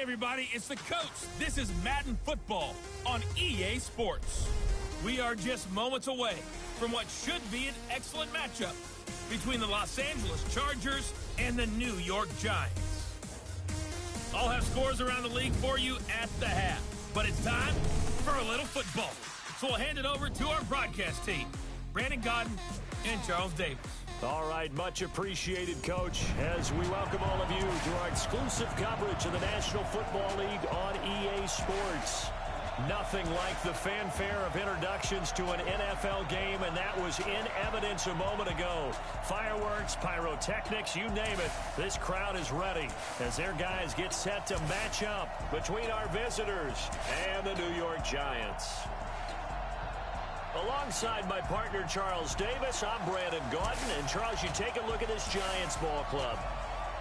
everybody, it's the coach. This is Madden Football on EA Sports. We are just moments away from what should be an excellent matchup between the Los Angeles Chargers and the New York Giants. I'll have scores around the league for you at the half, but it's time for a little football. So we'll hand it over to our broadcast team, Brandon Godden and Charles Davis. All right, much appreciated, Coach, as we welcome all of you to our exclusive coverage of the National Football League on EA Sports. Nothing like the fanfare of introductions to an NFL game, and that was in evidence a moment ago. Fireworks, pyrotechnics, you name it, this crowd is ready as their guys get set to match up between our visitors and the New York Giants. Alongside my partner, Charles Davis, I'm Brandon Godden. And, Charles, you take a look at this Giants ball club.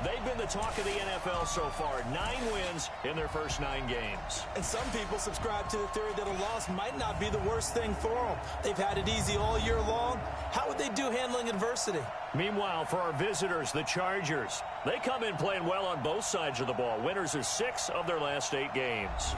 They've been the talk of the NFL so far. 9 wins in their first 9 games. And some people subscribe to the theory that a loss might not be the worst thing for them. They've had it easy all year long. How would they do handling adversity? Meanwhile, for our visitors, the Chargers, they come in playing well on both sides of the ball. Winners of 6 of their last 8 games.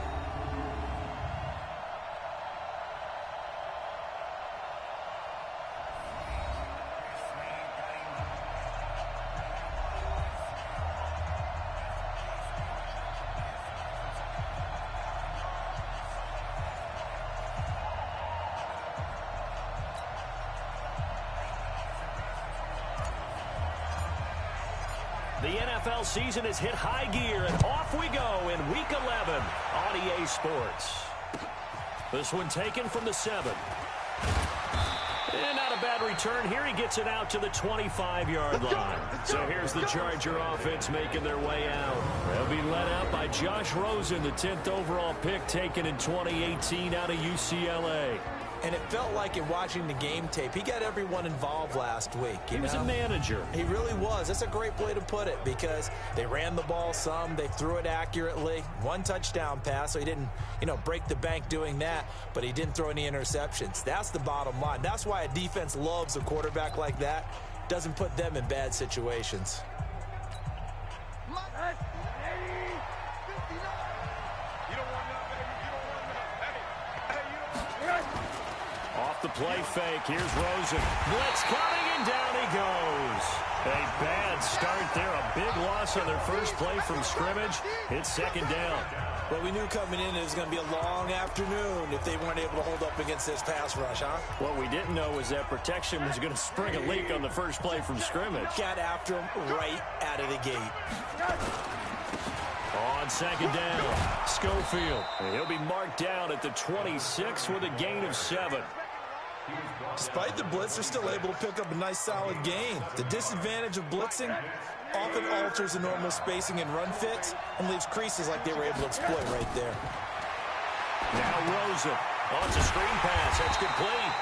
The NFL season has hit high gear, and off we go in Week 11 on EA Sports. This one taken from the 7. And not a bad return here. He gets it out to the 25-yard line. So here's the Charger offense making their way out. They'll be led out by Josh Rosen, the 10th overall pick taken in 2018 out of UCLA. And it felt like in watching the game tape, he got everyone involved last week. He was a manager. He really was. That's a great way to put it because they ran the ball some. They threw it accurately. 1 touchdown pass, so he didn't, break the bank doing that, but he didn't throw any interceptions. That's the bottom line. That's why a defense loves a quarterback like that. Doesn't put them in bad situations. Off the play fake, here's Rosen. Blitz coming, and down he goes. A bad start there, a big loss on their first play from scrimmage. It's 2nd down. Well, we knew coming in it was going to be a long afternoon if they weren't able to hold up against this pass rush, huh? What we didn't know was that protection was going to spring a leak on the first play from scrimmage. Got after him right out of the gate. On 2nd down, Schofield. And he'll be marked down at the 26 with a gain of 7. Despite the blitz, they're still able to pick up a nice, solid gain. The disadvantage of blitzing often alters the normal spacing and run fits and leaves creases like they were able to exploit right there. Now Rosen on a screen pass. That's complete.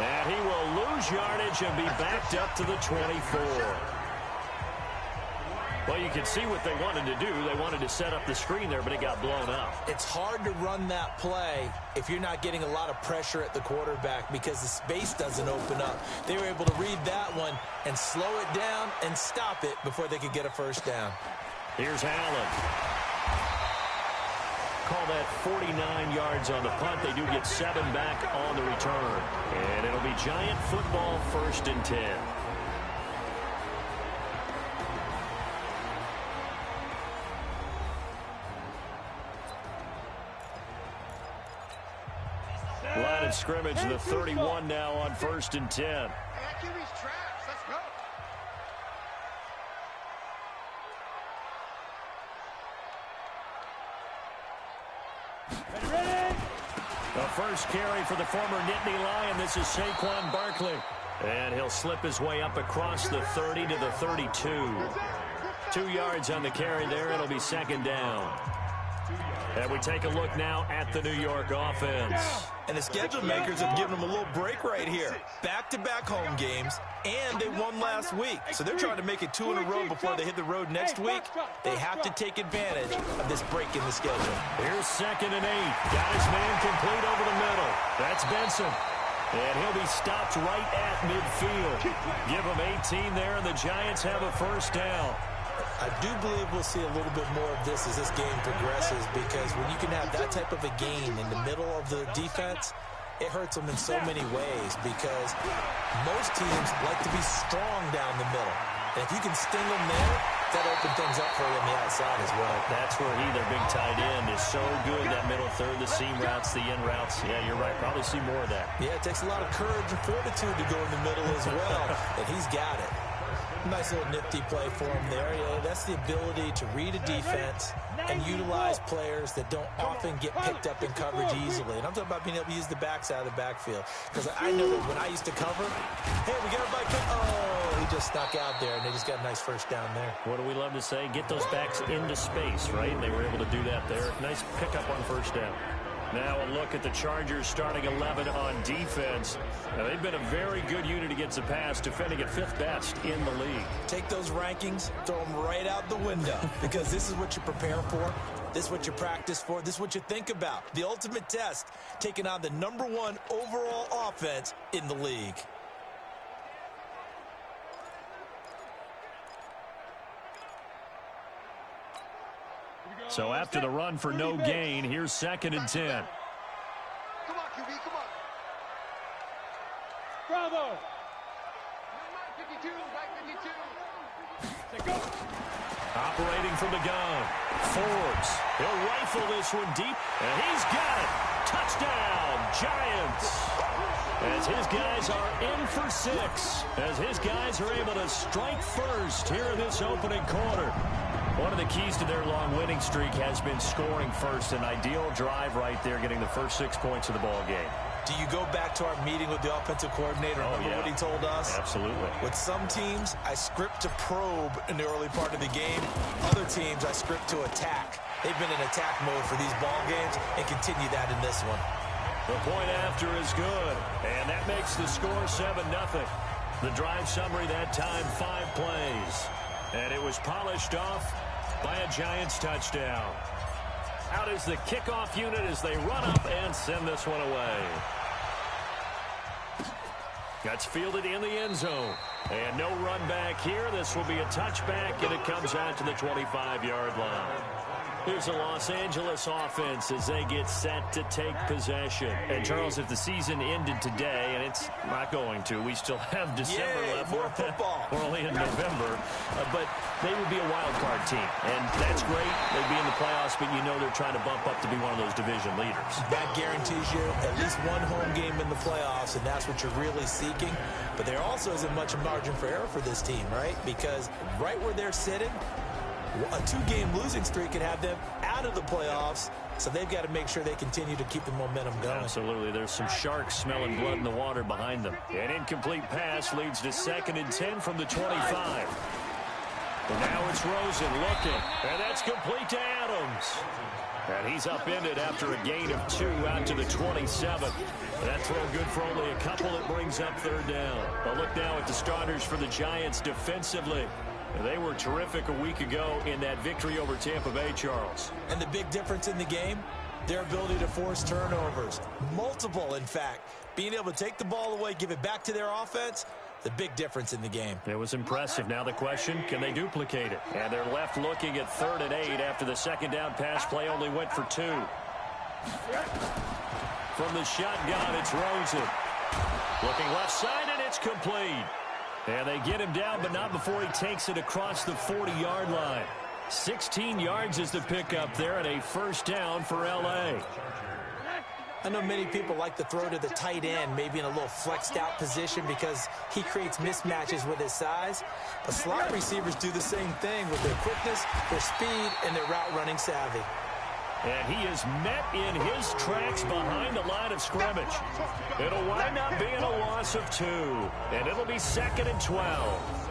And he will lose yardage and be backed up to the 24. Well, you can see what they wanted to do. They wanted to set up the screen there, but it got blown up. It's hard to run that play if you're not getting a lot of pressure at the quarterback because the space doesn't open up. They were able to read that one and slow it down and stop it before they could get a first down. Here's Allen. Call that 49 yards on the punt. They do get 7 back on the return. And it'll be Giant football, 1st and 10. Line of scrimmage, the 31 now on 1st and 10. The first carry for the former Nittany Lion. This is Saquon Barkley. And he'll slip his way up across the 30 to the 32. 2 yards on the carry there. It'll be 2nd down. And we take a look now at the New York offense. And the schedule makers have given them a little break right here. Back-to-back home games, and they won last week. So they're trying to make it 2 in a row before they hit the road next week. They have to take advantage of this break in the schedule. Here's 2nd and 8. Got his man complete over the middle. That's Benson. And he'll be stopped right at midfield. Give him 18 there, and the Giants have a first down. I do believe we'll see a little bit more of this as this game progresses, because when you can have that type of a gain in the middle of the defense, it hurts them in so many ways, because most teams like to be strong down the middle. And if you can sting them there, that opens things up for you on the outside as well. That's where their big tight end, is so good, that middle third, the seam routes, the in routes. Yeah, you're right. Probably see more of that. Yeah, it takes a lot of courage and fortitude to go in the middle as well, and he's got it. Nice little nifty play for him there. Yeah, that's the ability to read a defense and utilize players that don't often get picked up in coverage easily. And I'm talking about being able to use the backside of the backfield. Because I know that when I used to cover, hey, we got everybody. Oh, he just stuck out there, and they just got a nice first down there. What do we love to say? Get those backs into space, right? And they were able to do that there. Nice pickup on first down. Now a look at the Chargers starting 11 on defense. Now, they've been a very good unit against the pass, defending at 5th best in the league. Take those rankings, throw them right out the window, because this is what you prepare for. This is what you practice for. This is what you think about. The ultimate test, taking on the #1 overall offense in the league. So after the run for no gain, here's 2nd and 10. Come on, QB, come on. Bravo. 52, right 52. Operating from the gun. Forbes. He'll rifle this one deep, and he's got it. Touchdown, Giants. As his guys are in for 6. As his guys are able to strike first here in this opening quarter. One of the keys to their long winning streak has been scoring first. An ideal drive right there, getting the first 6 points of the ball game. Do you go back to our meeting with the offensive coordinator? Remember what he told us? Absolutely. With some teams, I script to probe in the early part of the game. Other teams, I script to attack. They've been in attack mode for these ball games and continue that in this one. The point after is good, and that makes the score 7-0. The drive summary that time, 5 plays. And it was polished off by a Giants touchdown. Out is the kickoff unit as they run up and send this one away. That's fielded in the end zone. And no run back here. This will be a touchback, and it comes out to the 25-yard line. Here's the Los Angeles offense as they get set to take possession. And, Charles, if the season ended today, and it's not going to, we still have December left. More football. We're only in November. But they would be a wild card team. And that's great. They'd be in the playoffs, but you know they're trying to bump up to be one of those division leaders. That guarantees you at least one home game in the playoffs, and that's what you're really seeking. But there also isn't much margin for error for this team, right? Because right where they're sitting, a 2-game losing streak could have them out of the playoffs, so they've got to make sure they continue to keep the momentum going. Absolutely. There's some sharks smelling blood in the water behind them. An incomplete pass leads to 2nd and 10 from the 25. And now it's Rosen looking, and that's complete to Adams. And he's upended after a gain of 2 out to the 27. That throw good for only a couple. It brings up 3rd down. A look now at the starters for the Giants defensively. They were terrific a week ago in that victory over Tampa Bay, Charles. And the big difference in the game, their ability to force turnovers. Multiple, in fact. Being able to take the ball away, give it back to their offense, the big difference in the game. It was impressive. Now the question, can they duplicate it? And they're left looking at 3rd and 8 after the 2nd down pass play only went for 2. From the shotgun, it's Rosen. Looking left side, and it's complete. And they get him down, but not before he takes it across the 40-yard line. 16 yards is the pickup there, and a 1st down for L.A. I know many people like to throw to the tight end, maybe in a little flexed out position because he creates mismatches with his size. But slot receivers do the same thing with their quickness, their speed, and their route running savvy. And he is met in his tracks behind the line of scrimmage. It'll wind up being a loss of 2. And it'll be 2nd and 12.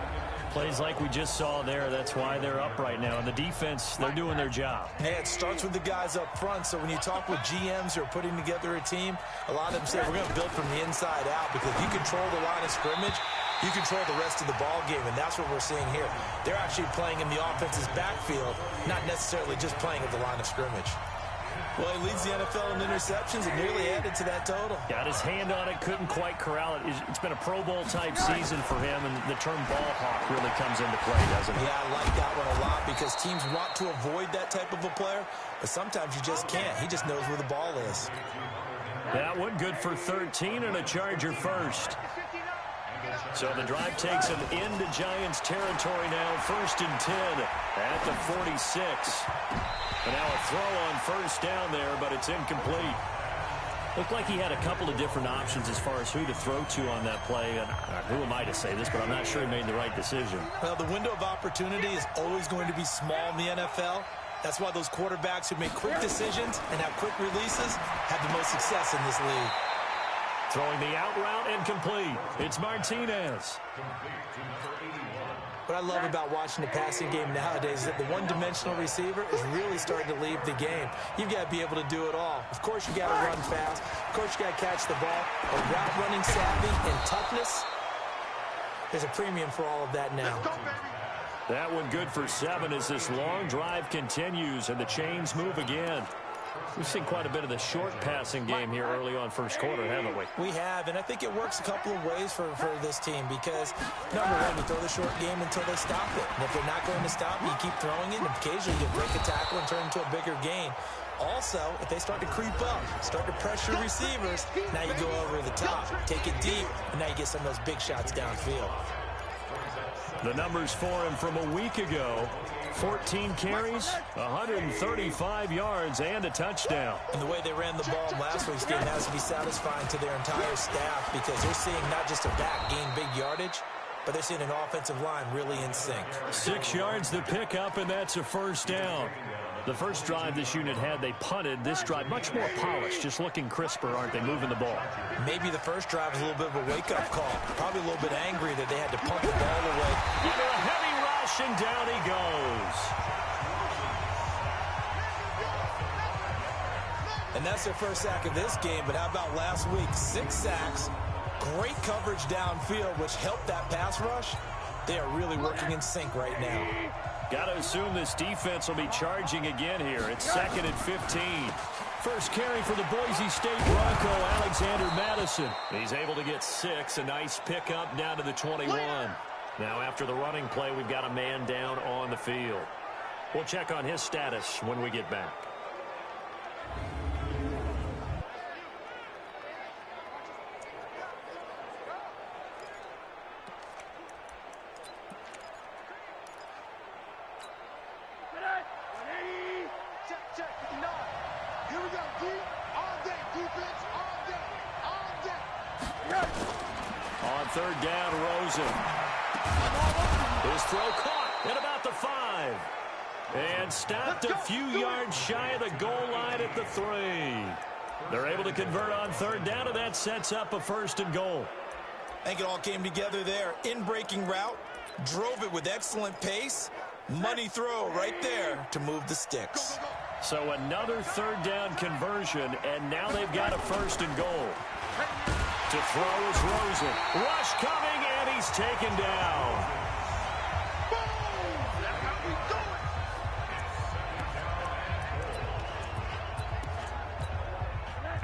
Plays like we just saw there, that's why they're up right now. And the defense, they're doing their job. Hey, it starts with the guys up front. So when you talk with GMs who are putting together a team, a lot of them say we're going to build from the inside out, because if you control the line of scrimmage, you control the rest of the ball game, and that's what we're seeing here. They're actually playing in the offense's backfield, not necessarily just playing at the line of scrimmage. Well, he leads the NFL in interceptions and nearly added to that total. Got his hand on it, couldn't quite corral it. It's been a Pro Bowl-type season for him, and the term ball hawk really comes into play, doesn't it? Yeah, I like that one a lot because teams want to avoid that type of a player, but sometimes you just can't. He just knows where the ball is. That one good for 13 and a Charger first. So the drive takes him into Giants territory now, 1st and 10 at the 46. And now a throw on first down there, but it's incomplete. Looked like he had a couple of different options as far as who to throw to on that play. And who am I to say this, but I'm not sure he made the right decision. Well, the window of opportunity is always going to be small in the NFL. That's why those quarterbacks who make quick decisions and have quick releases have the most success in this league. Throwing the out route incomplete. It's Martinez. What I love about watching the passing game nowadays is that the one-dimensional receiver is really starting to leave the game. You've got to be able to do it all. Of course, you got to run fast. Of course, you got to catch the ball. But route running savvy and toughness, there's a premium for all of that now. That one good for 7 as this long drive continues and the chains move again. We've seen quite a bit of the short passing game here early on first quarter, haven't we? We have, and I think it works a couple of ways for this team because, number one, you throw the short game until they stop it. And if they're not going to stop it, you keep throwing it, and occasionally you break a tackle and turn into a bigger gain. Also, if they start to creep up, start to pressure receivers, now you go over the top, take it deep, and now you get some of those big shots downfield. The numbers for him from a week ago: 14 carries, 135 yards, and a touchdown. And the way they ran the ball in last week's game has to be satisfying to their entire staff because they're seeing not just a back gain big yardage, but they're seeing an offensive line really in sync. 6 yards to pick up, and that's a first down. The first drive this unit had, they punted. This drive, much more polished, just looking crisper, aren't they, moving the ball? Maybe the first drive was a little bit of a wake-up call. Probably a little bit angry that they had to punt the ball away. Under a heavy rush, and down he goes. And that's their first sack of this game, but how about last week? 6 sacks, great coverage downfield, which helped that pass rush. They are really working in sync right now. Got to assume this defense will be charging again here. It's 2nd and 15. First carry for the Boise State Bronco, Alexander Madison. He's able to get 6. A nice pickup down to the 21. Now after the running play, we've got a man down on the field. We'll check on his status when we get back. Third down, Rosen. His throw caught at about the 5. And stopped a few yards shy of the goal line at the 3. They're able to convert on third down, and that sets up a 1st and goal. I think it all came together there. In-breaking route, drove it with excellent pace. Money throw right there to move the sticks. So another third down conversion, and now they've got a 1st and goal. To throw is Rosen. Rush coming, and he's taken down.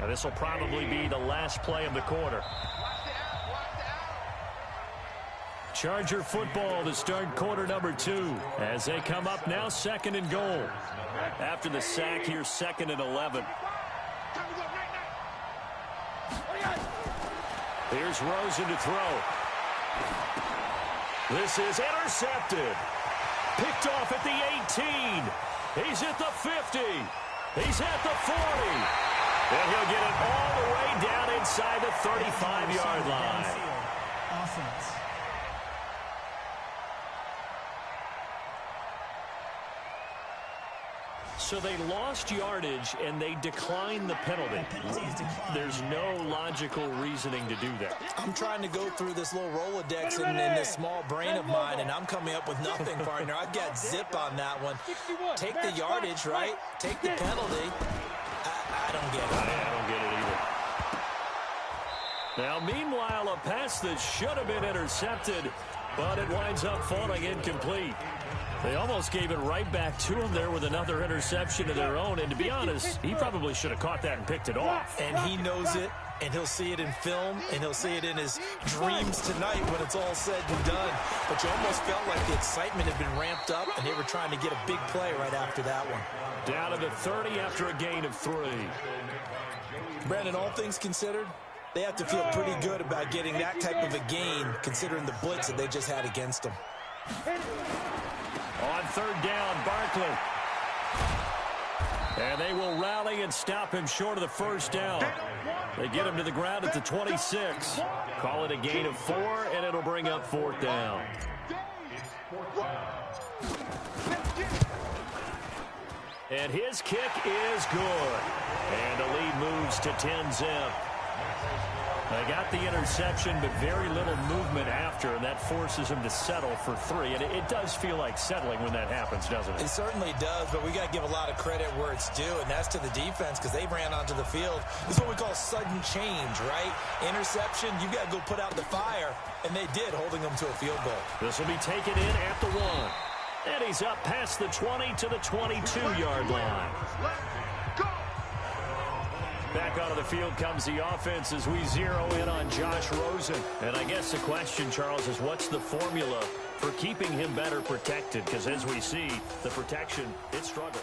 Now this will probably be the last play of the quarter. Charger football to start quarter number 2 as they come up now 2nd and goal. After the sack here, 2nd and 11. Here's Rosen to throw. This is intercepted. Picked off at the 18. He's at the 50. He's at the 40. And he'll get it all the way down inside the 35-yard line. Offense. So they lost yardage, and they declined the penalty. There's no logical reasoning to do that. I'm trying to go through this little Rolodex in this small brain of mine, and I'm coming up with nothing, partner. I've got zip on that one. Take the yardage, right? Take the penalty. I don't get it. I don't get it either. Now, meanwhile, a pass that should have been intercepted, but it winds up falling incomplete. They almost gave it right back to him there with another interception of their own. And to be honest, he probably should have caught that and picked it off. And he knows it, and he'll see it in film, and he'll see it in his dreams tonight when it's all said and done. But you almost felt like the excitement had been ramped up, and they were trying to get a big play right after that one. Down to the 30 after a gain of 3. Brandon, all things considered, they have to feel pretty good about getting that type of a gain, considering the blitz that they just had against them. On 3rd down, Barkley. And they will rally and stop him short of the 1st down. They get him to the ground at the 26. Call it a gain of 4, and it'll bring up 4th down. And his kick is good. And the lead moves to 10-zip. They got the interception, but very little movement after, and that forces him to settle for 3. And it does feel like settling when that happens, doesn't it? It certainly does, but we got to give a lot of credit where it's due, and that's to the defense because they ran onto the field. This is what we call sudden change, right? Interception, you got to go put out the fire, and they did, holding them to a field goal. This will be taken in at the 1. And he's up past the 20 to the 22-yard line. Back onto the field comes the offense as we zero in on Josh Rosen. And I guess the question, Charles, is what's the formula for keeping him better protected? Because as we see, the protection, it struggled.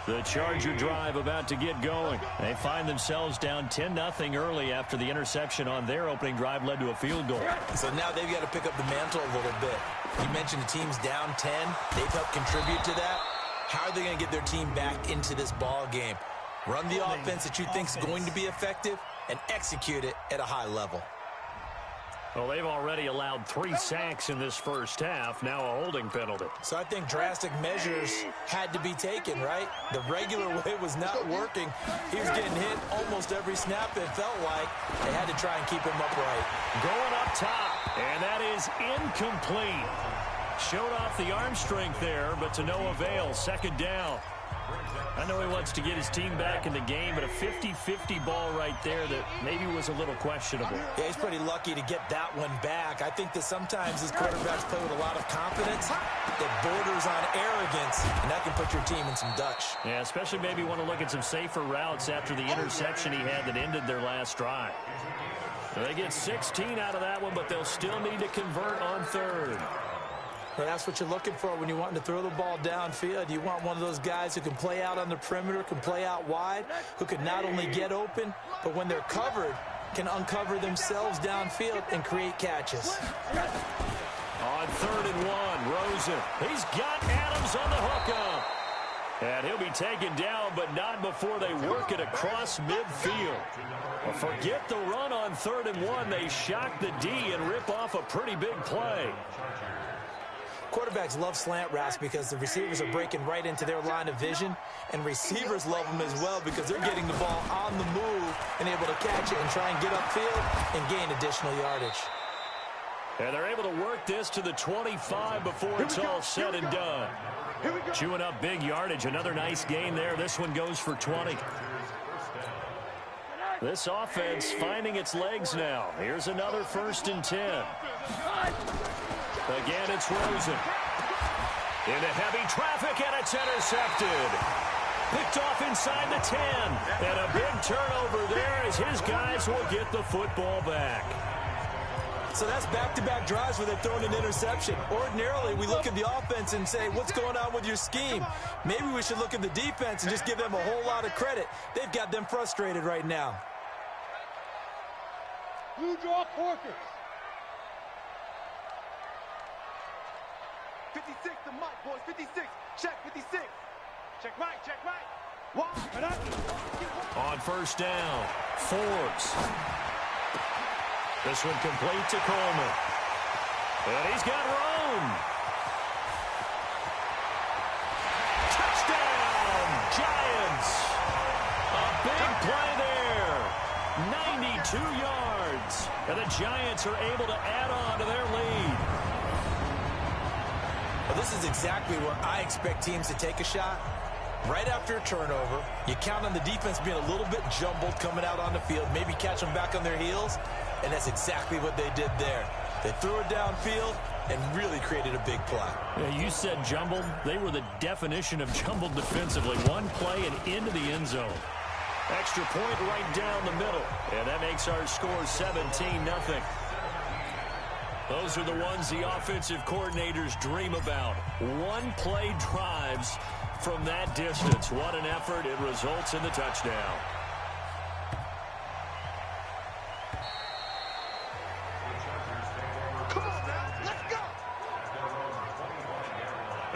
The Charger drive about to get going. They find themselves down 10-0 early after the interception on their opening drive led to a field goal. So now they've got to pick up the mantle a little bit. You mentioned the team's down 10. They've helped contribute to that. How are they going to get their team back into this ball game? Run the offense that you think is going to be effective and execute it at a high level. Well, they've already allowed 3 sacks in this first half, now a holding penalty. So I think drastic measures had to be taken, right? The regular way was not working. He was getting hit almost every snap, it felt like. They had to try and keep him upright. Going up top, and that is incomplete. Showed off the arm strength there, but to no avail. 2nd down. I know he wants to get his team back in the game, but a 50-50 ball right there that maybe was a little questionable. Yeah, he's pretty lucky to get that one back. I think that sometimes these quarterbacks play with a lot of confidence that borders on arrogance, and that can put your team in some Dutch. Yeah, especially maybe want to look at some safer routes after the interception he had that ended their last drive. So they get 16 out of that one, but they'll still need to convert on 3rd. Well, that's what you're looking for when you're wanting to throw the ball downfield. You want one of those guys who can play out on the perimeter, can play out wide, who can not only get open, but when they're covered, can uncover themselves downfield and create catches. On 3rd and 1, Rosen. He's got Adams on the hookup. And he'll be taken down, but not before they work it across midfield. Well, forget the run on 3rd and 1. They shock the D and rip off a pretty big play. Quarterbacks love slant routes because the receivers are breaking right into their line of vision, and receivers love them as well because they're getting the ball on the move and able to catch it and try and get upfield and gain additional yardage. And they're able to work this to the 25 before it's all said and done. Chewing up big yardage. Another nice gain there. This one goes for 20. This offense finding its legs now. Here's another 1st and 10. Again, it's Rosen. Into heavy traffic, and it's intercepted. Picked off inside the 10. And a big turnover there as his guys will get the football back. So that's back-to-back drives where they're throwing an interception. Ordinarily, we look at the offense and say, what's going on with your scheme? Maybe we should look at the defense and just give them a whole lot of credit. They've got them frustrated right now. Blue draw quarters. 56 to Mike, boys. 56. Check 56. Check right. Wide. On 1st down, Forbes. This one complete to Coleman. And he's got Rome. Touchdown, Giants. A big play there. 92 yards. And the Giants are able to add on to their lead. Well, this is exactly where I expect teams to take a shot. right after a turnover. You count on the defense being a little bit jumbled coming out on the field, maybe catch them back on their heels, and that's exactly what they did there. They threw it downfield and really created a big play. Yeah, you said jumbled. They were the definition of jumbled defensively. One play and into the end zone. Extra point right down the middle, and that makes our score 17-0. Those are the ones the offensive coordinators dream about. One-play drives from that distance. What an effort. It results in the touchdown. Come on now, let's go.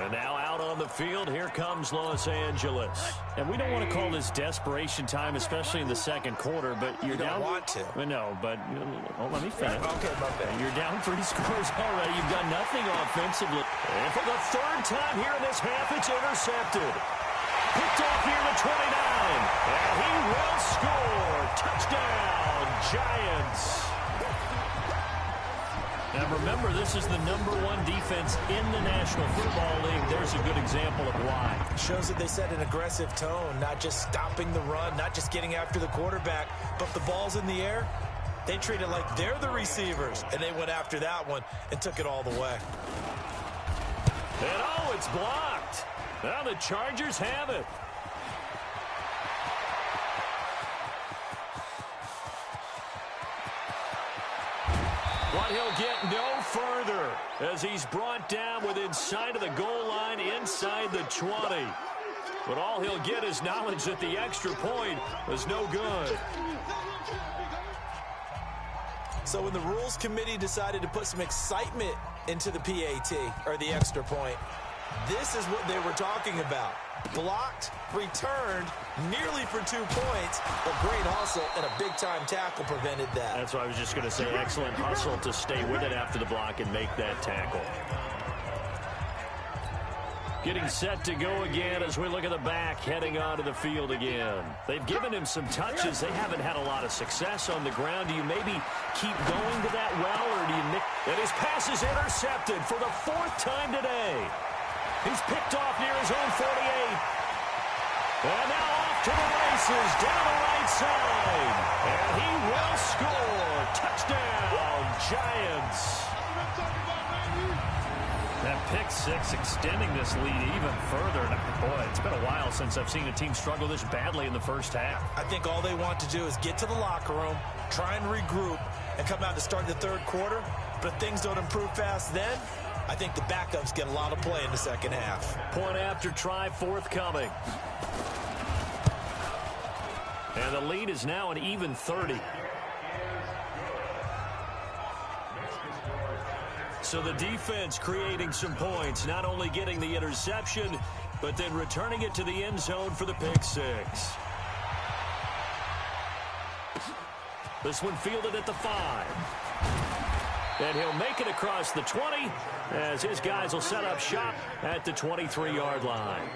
And now out on the field, here comes Los Angeles. And we don't want to call this desperation time, especially in the second quarter, but you're down. You don't want to. No, but let me finish. Okay, my bad. You're down 3 scores already. You've done nothing offensively. And for the third time here in this half, it's intercepted. Picked off near the 29. And he will score. Touchdown, Giants. Now remember, this is the #1 defense in the National Football League. There's a good example of why. Shows that they set an aggressive tone, not just stopping the run, not just getting after the quarterback, but the ball's in the air. They treat it like they're the receivers, and they went after that one and took it all the way. And oh, it's blocked. Now the Chargers have it. But he'll get no further as he's brought down within sight of the goal line inside the 20. But all he'll get is knowledge that the extra point was no good. So when the Rules Committee decided to put some excitement into the PAT, or the extra point, this is what they were talking about. Blocked, returned, nearly for 2 points, but great hustle and a big-time tackle prevented that. That's what I was just going to say. Excellent hustle to stay with it after the block and make that tackle. Getting set to go again as we look at the back, heading onto the field again. They've given him some touches. They haven't had a lot of success on the ground. Do you maybe keep going to that well, or do you mix? And his pass is intercepted for the 4th time today. He's picked off near his own 48. And now off to the races, down the right side. And he will score. Touchdown, Giants. That pick six extending this lead even further. Boy, it's been a while since I've seen a team struggle this badly in the first half. I think all they want to do is get to the locker room, try and regroup, and come out to start the third quarter. But if things don't improve fast then, I think the backups get a lot of play in the second half. Point after try forthcoming. And the lead is now an even 30. So the defense creating some points, not only getting the interception, but then returning it to the end zone for the pick six. This one fielded at the 5. And he'll make it across the 20 as his guys will set up shop at the 23-yard line.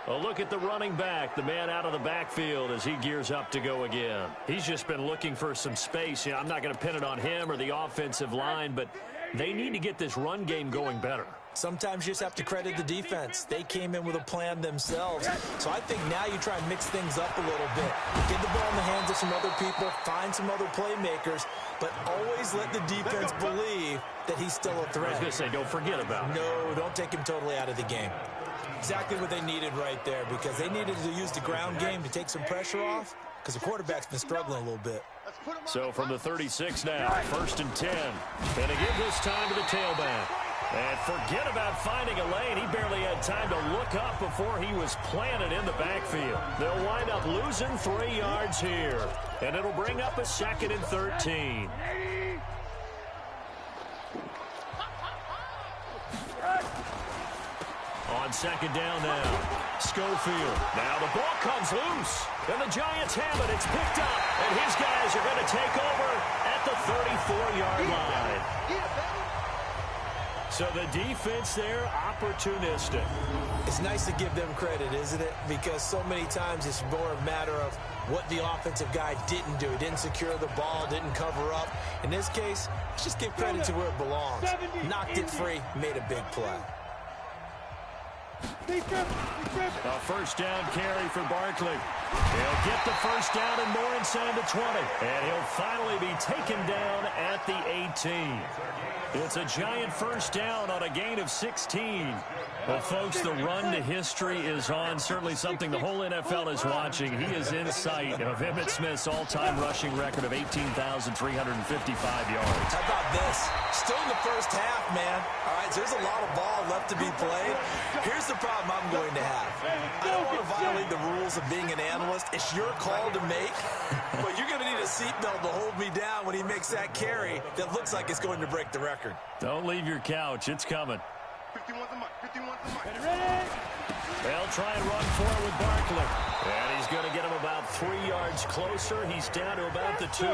A look at the running back, the man out of the backfield as he gears up to go again. He's just been looking for some space. You know, I'm not going to pin it on him or the offensive line, but they need to get this run game going better. Sometimes you just have to credit the defense. They came in with a plan themselves. So I think now you try and mix things up a little bit. Get the ball in the hands of some other people, find some other playmakers, but always let the defense believe that he's still a threat. I was going to say, don't forget about it. No, don't take him totally out of the game. Exactly what they needed right there, because they needed to use the ground game to take some pressure off, because the quarterback's been struggling a little bit. So from the 36 now, 1st and 10. And to give this time to the tailback. And forget about finding a lane. He barely had time to look up before he was planted in the backfield. They'll wind up losing 3 yards here. And it'll bring up a 2nd and 13. On 2nd down now, Schofield. Now the ball comes loose, and the Giants have it. It's picked up, and his guys are going to take over at the 34-yard line. So the defense there, opportunistic. It's nice to give them credit, isn't it? Because so many times it's more a matter of what the offensive guy didn't do. He didn't secure the ball, didn't cover up. In this case, let's just give credit to where it belongs. Knocked it free, made a big play. A first down carry for Barkley. He'll get the first down and more inside the 20. And he'll finally be taken down at the 18. It's a giant first down on a gain of 16. Well, folks, the run to history is on. Certainly something the whole NFL is watching. He is in sight of Emmitt Smith's all-time rushing record of 18,355 yards. How about this? Still in the first half, man. All right, so there's a lot of ball left to be played. Here's the problem I'm going to have. I don't want to violate the rules of being an analyst. It's your call to make, but you're going to need a seatbelt to hold me down when he makes that carry that looks like it's going to break the record. Don't leave your couch. It's coming. 51's a mark. 51's a mark. They'll try and run for it with Barkley. And he's going to get him about 3 yards closer. He's down to about the 2.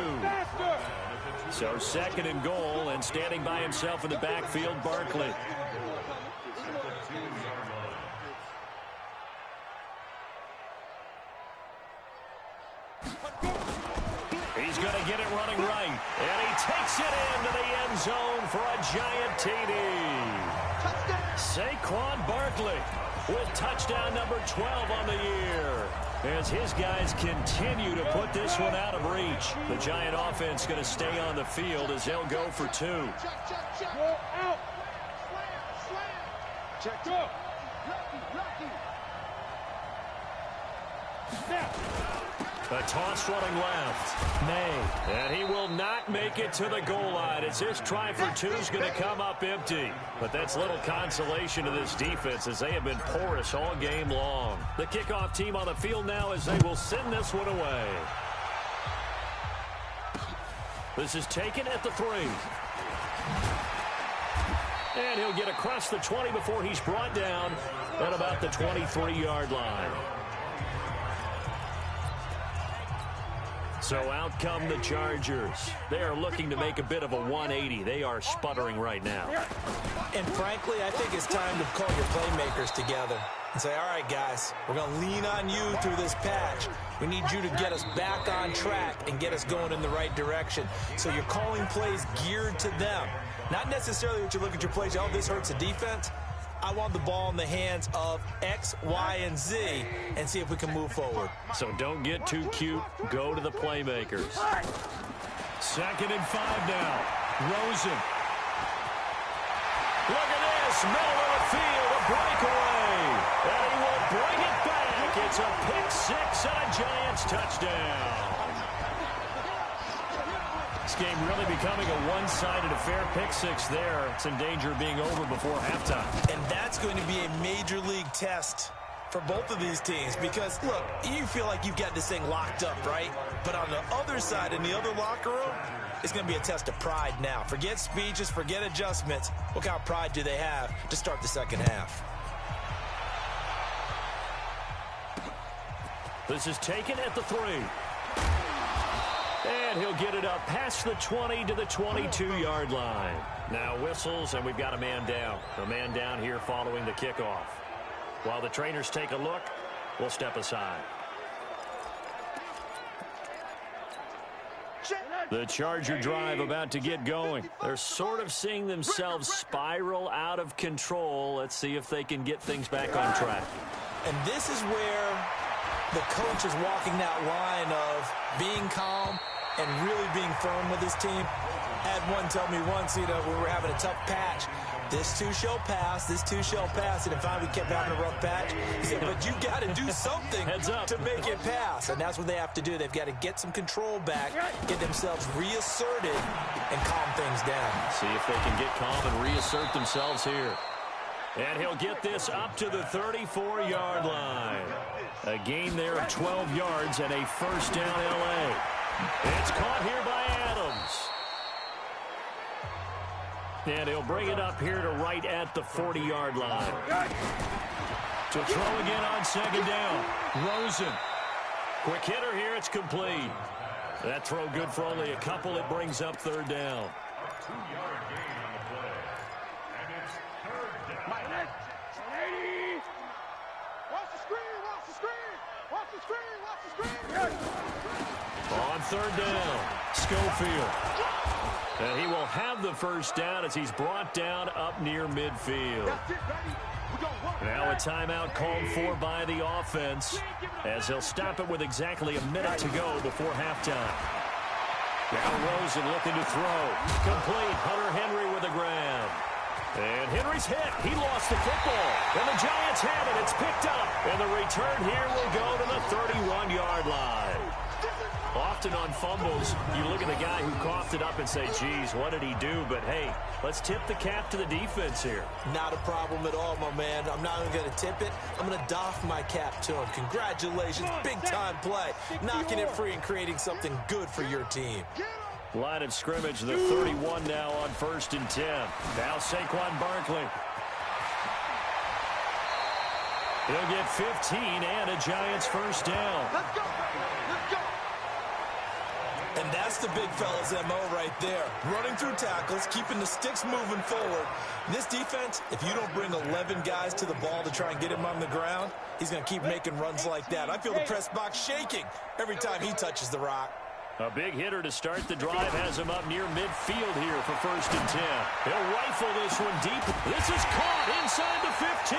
So second and goal, and standing by himself in the backfield, Barkley. He's going to get it running right. And he takes it into the end zone for a giant TD. Saquon Barkley with touchdown number 12 on the year. As his guys continue to put this one out of reach. The Giant offense going to stay on the field as they'll go for 2. Go out. Slam. Check. Go. Lucky. Snap. A toss running left. May. And he will not make it to the goal line as his try for 2 is going to come up empty. But that's little consolation to this defense as they have been porous all game long. The kickoff team on the field now as they will send this one away. This is taken at the 3. And he'll get across the 20 before he's brought down at about the 23-yard line. So out come the Chargers. They are looking to make a bit of a 180. They are sputtering right now. And frankly, I think it's time to call your playmakers together and say, all right, guys, we're going to lean on you through this patch. We need you to get us back on track and get us going in the right direction. So you're calling plays geared to them. Not necessarily what you look at your plays, oh, this hurts the defense. I want the ball in the hands of X, Y, and Z and see if we can move forward. So don't get too cute. Go to the playmakers. 2nd and 5 now. Rosen. Look at this. Middle of the field. A breakaway. And he will bring it back. It's a pick 6 and a Giants touchdown. This game really becoming a one-sided affair. Pick 6 there. It's in danger of being over before halftime. And that's going to be a major league test for both of these teams because, look, you feel like you've got this thing locked up, right? But on the other side, in the other locker room, it's going to be a test of pride now. Forget speeches, forget adjustments. What kind of pride do they have to start the second half? This is taken at the 3. And he'll get it up past the 20 to the 22-yard line. Now whistles, and we've got a man down. A man down here following the kickoff. While the trainers take a look, we'll step aside. The Charger drive about to get going. They're sort of seeing themselves spiral out of control. Let's see if they can get things back on track. And this is where the coach is walking that line of being calm and really being firm with his team. Had one tell me once, we were having a tough patch. This too shall pass. This too shall pass. And if we kept having a rough patch, he said, but you got to do something to make it pass. And that's what they have to do. They've got to get some control back, get themselves reasserted, and calm things down. See if they can get calm and reassert themselves here. And he'll get this up to the 34-yard line. A gain there of 12 yards and a first down L.A. It's caught here by Adams. And he'll bring it up here to right at the 40-yard line. To throw again on second down. Rosen. Quick hitter here. It's complete. That throw good for only a couple. It brings up third down. 2-yard gain on the play. And it's third down. Watch the screen. Watch the screen. Watch the screen. Watch the screen. On third down, Schofield. And he will have the first down as he's brought down up near midfield. Now a timeout called for by the offense, as they'll stop it with exactly a minute to go before halftime. Now Rosen looking to throw. Complete. Hunter Henry with a grab. And Henry's hit. He lost the football. And the Giants have it. It's picked up. And the return here will go to the 31-yard line. Often on fumbles, you look at the guy who coughed it up and say, geez, what did he do? But, hey, let's tip the cap to the defense here. Not a problem at all, my man. I'm not even going to tip it. I'm going to doff my cap to him. Congratulations. Big-time play. Knocking it free and creating something good for your team. Line of scrimmage, the 31 now on 1st and 10. Now Saquon Barkley. He'll get 15 and a Giants first down. Let's go. Let's go. And that's the big fella's MO right there. Running through tackles, keeping the sticks moving forward. This defense, if you don't bring 11 guys to the ball to try and get him on the ground, he's going to keep making runs like that. I feel the press box shaking every time he touches the rock. A big hitter to start the drive has him up near midfield here for 1st and 10. He'll rifle this one deep. This is caught inside the 15.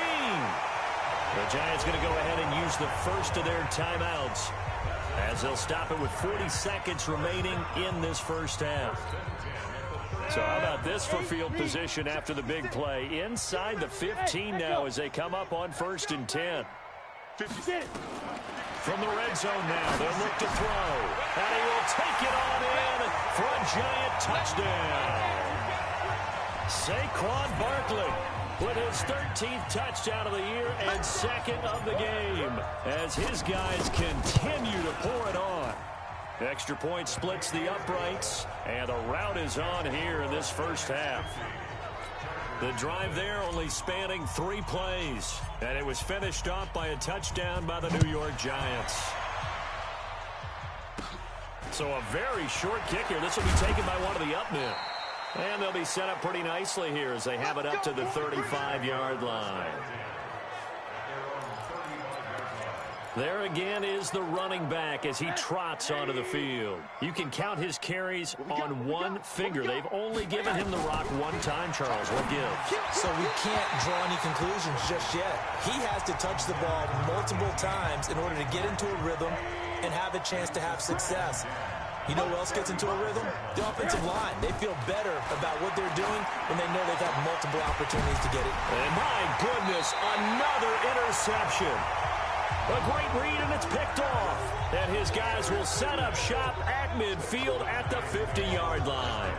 The Giants going to go ahead and use the first of their timeouts, as they'll stop it with 40 seconds remaining in this first half. So how about this for field position after the big play? Inside the 15 now as they come up on 1st and 10. From the red zone now, they'll look to throw. And he will take it on in for a Giant touchdown. Saquon Barkley with his 13th touchdown of the year and 2nd of the game, as his guys continue to pour it on. Extra point splits the uprights, and the route is on here in this first half. The drive there only spanning 3 plays, and it was finished off by a touchdown by the New York Giants. So a very short kick here. This will be taken by one of the up men. And they'll be set up pretty nicely here as they have it up to the 35-yard line. There again is the running back as he trots onto the field. You can count his carries on one finger. They've only given him the rock one time, Charles. What gives? So we can't draw any conclusions just yet. He has to touch the ball multiple times in order to get into a rhythm and have a chance to have success. You know who else gets into a rhythm? The offensive line. They feel better about what they're doing when they know they've had multiple opportunities to get it. And my goodness, another interception. A great read, and it's picked off. And his guys will set up shop at midfield at the 50-yard line.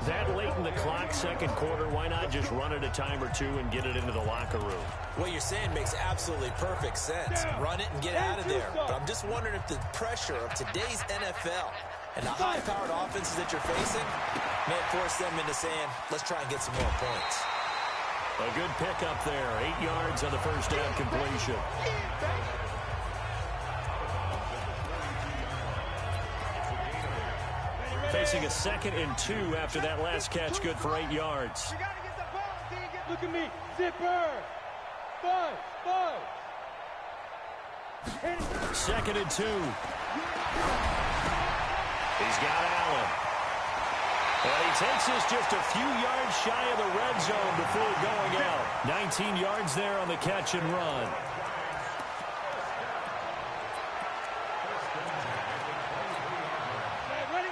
That late in the clock, second quarter, why not just run it a time or two and get it into the locker room? What you're saying makes absolutely perfect sense. Run it and get out of there. But I'm just wondering if the pressure of today's NFL and the high-powered offenses that you're facing may force them into saying, let's try and get some more points. A good pickup there. 8 yards on the first down completion. Facing a 2nd and 2 after that last catch, good for 8 yards. Look at me. Zipper. 5. 2nd and 2. He's got Allen. And he takes us just a few yards shy of the red zone before going out. 19 yards there on the catch and run.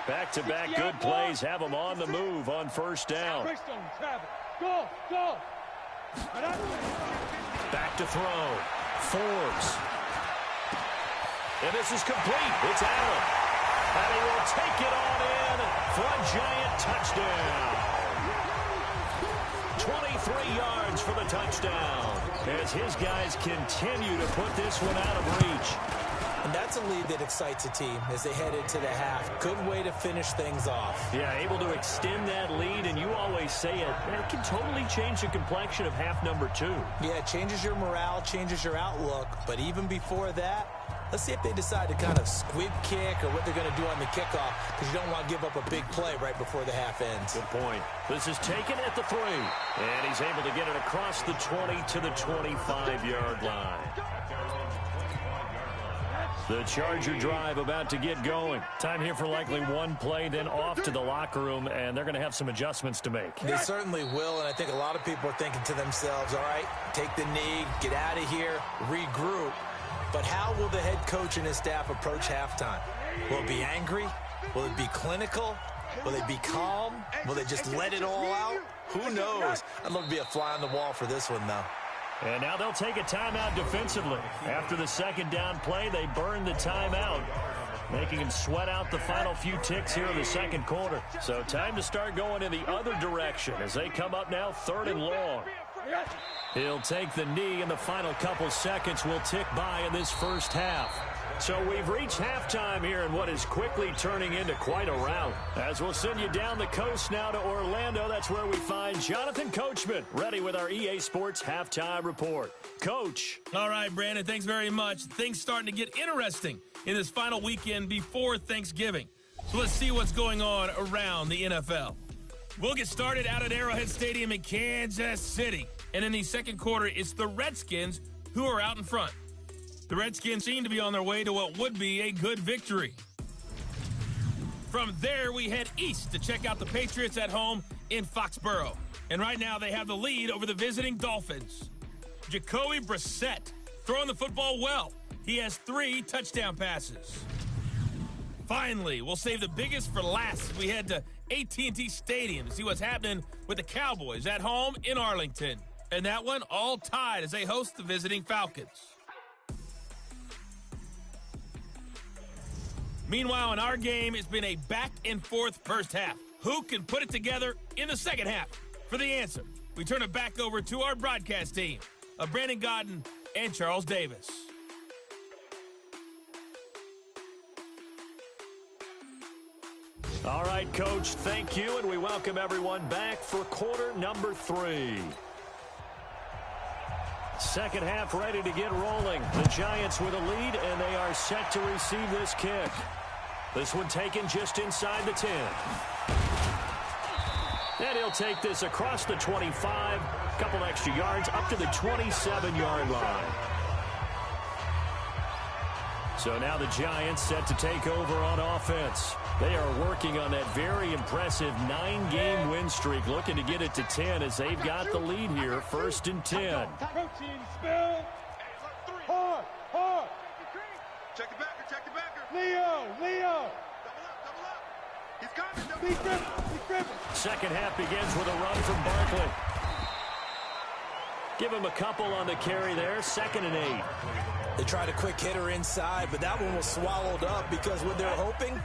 Back-to-back good plays have them on the move on first down. Go. Back to throw. Forbes. And this is complete. It's Allen. And he will take it on in for a Giant touchdown. 23 yards for the touchdown as his guys continue to put this one out of reach. And that's a lead that excites a team as they head into the half. Good way to finish things off. Yeah, able to extend that lead, and you always say it can totally change the complexion of half number 2. Yeah, it changes your morale, changes your outlook. But even before that, let's see if they decide to kind of squib kick or what they're going to do on the kickoff, because you don't want to give up a big play right before the half ends. Good point. This is taken at the 3. And he's able to get it across the 20 to the 25-yard line. The Charger drive about to get going. Time here for likely one play, then off to the locker room, and they're going to have some adjustments to make. They certainly will, and I think a lot of people are thinking to themselves, all right, take the knee, get out of here, regroup. But how will the head coach and his staff approach halftime? Will it be angry? Will it be clinical? Will they be calm? Will they just let it all out? Who knows? I'd love to be a fly on the wall for this one, though. And now they'll take a timeout defensively. After the second down play, they burn the timeout, making him sweat out the final few ticks here in the second quarter. So time to start going in the other direction as they come up now 3rd and long. He'll take the knee, and the final couple seconds will tick by in this first half. So we've reached halftime here in what is quickly turning into quite a rout. As we'll send you down the coast now to Orlando, that's where we find Jonathan Coachman, ready with our EA Sports Halftime Report. Coach. All right, Brandon, thanks very much. Things starting to get interesting in this final weekend before Thanksgiving. So let's see what's going on around the NFL. We'll get started out at Arrowhead Stadium in Kansas City. And in the second quarter, it's the Redskins who are out in front. The Redskins seem to be on their way to what would be a good victory. From there, we head east to check out the Patriots at home in Foxborough. And right now, they have the lead over the visiting Dolphins. Jacoby Brissett throwing the football well. He has 3 touchdown passes. Finally, we'll save the biggest for last as we head to AT&T Stadium to see what's happening with the Cowboys at home in Arlington. And that one all tied as they host the visiting Falcons. Meanwhile, in our game, it's been a back-and-forth first half. Who can put it together in the second half? For the answer, we turn it back over to our broadcast team of Brandon Godden and Charles Davis. All right, Coach, thank you, and we welcome everyone back for quarter number 3. Second half ready to get rolling. The Giants with a lead, and they are set to receive this kick. This one taken just inside the 10. And he'll take this across the 25, couple extra yards up to the 27-yard line. So now the Giants set to take over on offense. They are working on that very impressive 9-game win streak, looking to get it to 10 as they've got the lead here, 1st and 10. Hard. Check the backer. Leo. Double up. He's coming. He's driven. Second half begins with a run from Barkley. Give him a couple on the carry there, 2nd and 8. They tried a quick hitter inside, but that one was swallowed up because what they're hoping,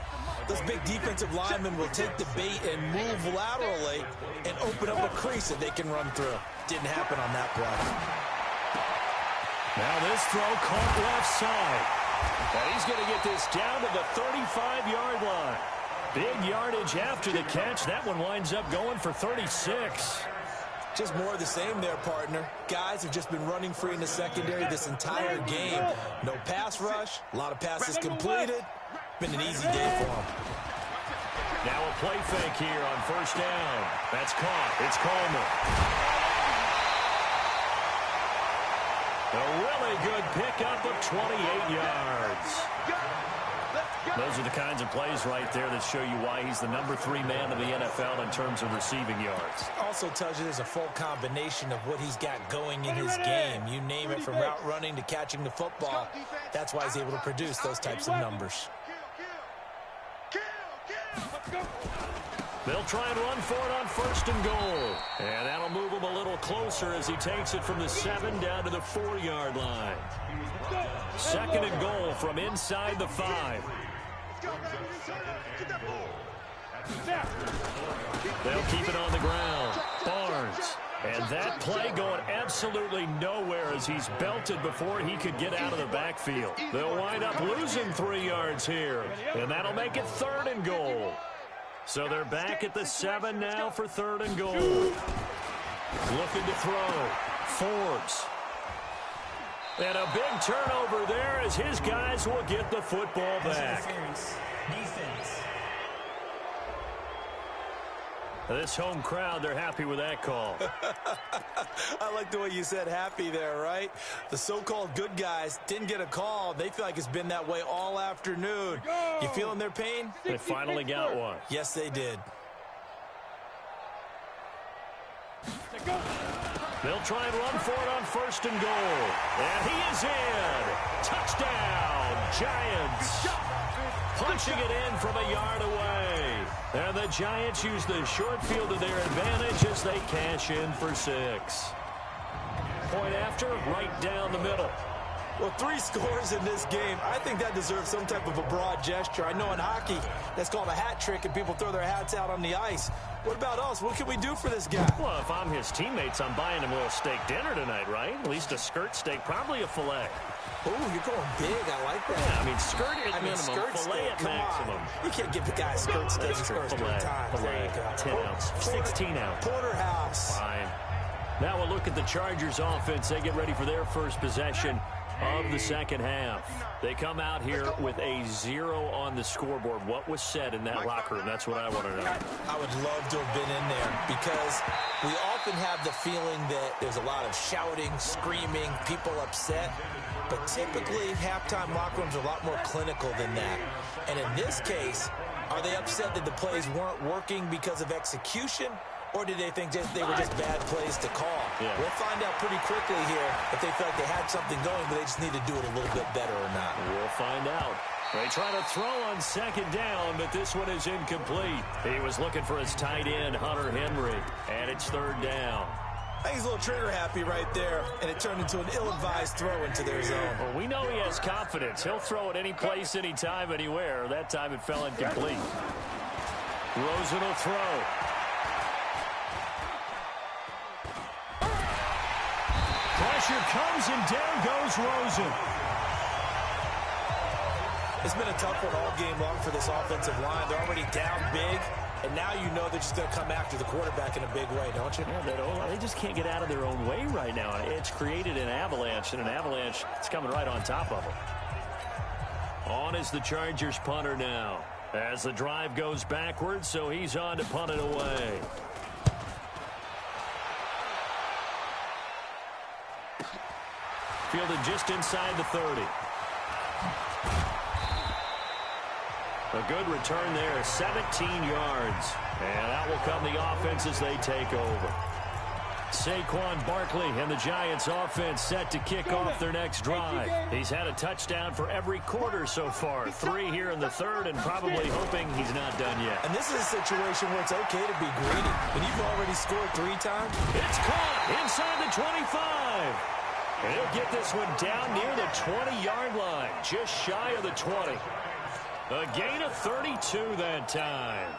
those big defensive linemen will take the bait and move laterally and open up a crease that they can run through. Didn't happen on that play. Now this throw caught left side. And he's going to get this down to the 35-yard line. Big yardage after the catch. That one winds up going for 36. Just more of the same there, partner. Guys have just been running free in the secondary this entire game. No pass rush, a lot of passes completed. Been an easy day for them. Now a play fake here on 1st down. That's caught. It's Coleman. A really good pickup of 28 yards. Those are the kinds of plays right there that show you why he's the number 3 man in the NFL in terms of receiving yards. Also tells you there's a full combination of what he's got going in his game. You name it, from route running to catching the football. That's why he's able to produce those types of numbers. They'll try and run for it on 1st and goal. And that'll move him a little closer as he takes it from the 7 down to the 4-yard line. 2nd and goal from inside the 5. They'll keep it on the ground. Barnes. And that play going absolutely nowhere as he's belted before he could get out of the backfield. They'll wind up losing 3 yards here. And that'll make it 3rd and goal. So they're back at the 7 now for 3rd and goal. Looking to throw. Forbes. And a big turnover there as his guys will get the football back. Defense. This home crowd, they're happy with that call. I like the way you said happy there, right? The so-called good guys didn't get a call. They feel like it's been that way all afternoon. You feeling their pain? They finally got one. Yes, they did. They'll try and run for it on 1st and goal. And he is in. Touchdown, Giants. Punching it in from a yard away. And the Giants use the short field to their advantage as they cash in for 6. Point after, right down the middle. Well, 3 scores in this game. I think that deserves some type of a broad gesture. I know in hockey, that's called a hat trick, and people throw their hats out on the ice. What about us? What can we do for this guy? Well, if I'm his teammates, I'm buying him a little steak dinner tonight, right? At least a skirt steak, probably a filet. Oh, you're going big. I like that. Yeah, I mean, skirt at minimum, skirt filet steak. at Come maximum. on. You can't give the guy a skirt steak. Filet, 10 ounce, 16 ounce. Porterhouse. Fine. Now we'll look at the Chargers offense. They get ready for their first possession of the second half. They come out here with a 0 on the scoreboard. What was said in that locker room? That's what I want to know. I would love to have been in there because we often have the feeling that there's a lot of shouting, screaming, people upset. But typically, halftime locker rooms are a lot more clinical than that. And in this case, are they upset that the plays weren't working because of execution? Or did they think they were just bad plays to call? Yeah. We'll find out pretty quickly here if they felt like they had something going, but they just need to do it a little bit better or not. We'll find out. They try to throw on 2nd down, but this one is incomplete. He was looking for his tight end, Hunter Henry, and it's 3rd down. I think he's a little trigger happy right there, and it turned into an ill-advised throw into their zone. Well, we know he has confidence. He'll throw it any place, anytime, anywhere. That time it fell incomplete. Rosen will throw. Pressure comes, and down goes Rosen. It's been a tough one all game long for this offensive line. They're already down big, and now you know they're just going to come after the quarterback in a big way, don't you? Yeah, they just can't get out of their own way right now. It's created an avalanche, and an avalanche is coming right on top of them. On is the Chargers punter now. As the drive goes backwards, so he's on to punt it away. Fielded just inside the 30. A good return there, 17 yards. And out will come the offense as they take over. Saquon Barkley and the Giants offense set to kick off their next drive. He's had a touchdown for every quarter so far. 3 here in the 3rd, and probably hoping he's not done yet. And this is a situation where it's okay to be greedy. When you've already scored 3 times. It's caught inside the 25. And he'll get this one down near the 20-yard line, just shy of the 20. A gain of 32 that time.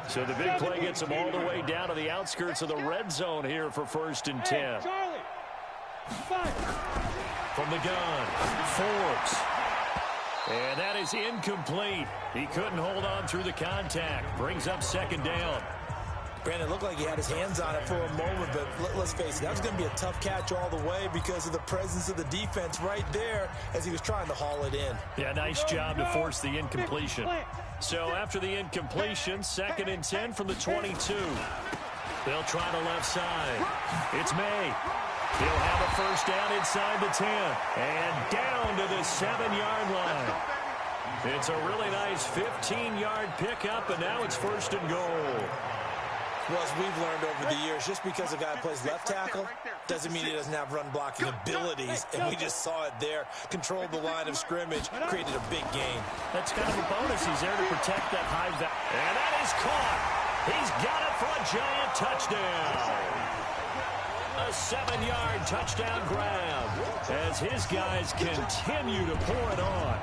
So the big play gets him all the way down to the outskirts of the red zone here for 1st and 10. From the gun, Forbes. And that is incomplete. He couldn't hold on through the contact. Brings up 2nd down. Brandon, it looked like he had his hands on it for a moment, but let's face it, that was going to be a tough catch all the way because of the presence of the defense right there as he was trying to haul it in. Yeah, nice job to force the incompletion. So after the incompletion, 2nd and 10 from the 22. They'll try the left side. It's May. He'll have a 1st down inside the 10 and down to the 7-yard line. It's a really nice 15-yard pickup, and now it's 1st and goal. Well, as we've learned over the years, just because a guy plays left tackle doesn't mean he doesn't have run-blocking abilities, and we just saw it there. Controlled the line of scrimmage, created a big gain. That's kind of a bonus. He's there to protect that high value. And that is caught. He's got it for a Giant touchdown. A 7-yard touchdown grab as his guys continue to pour it on.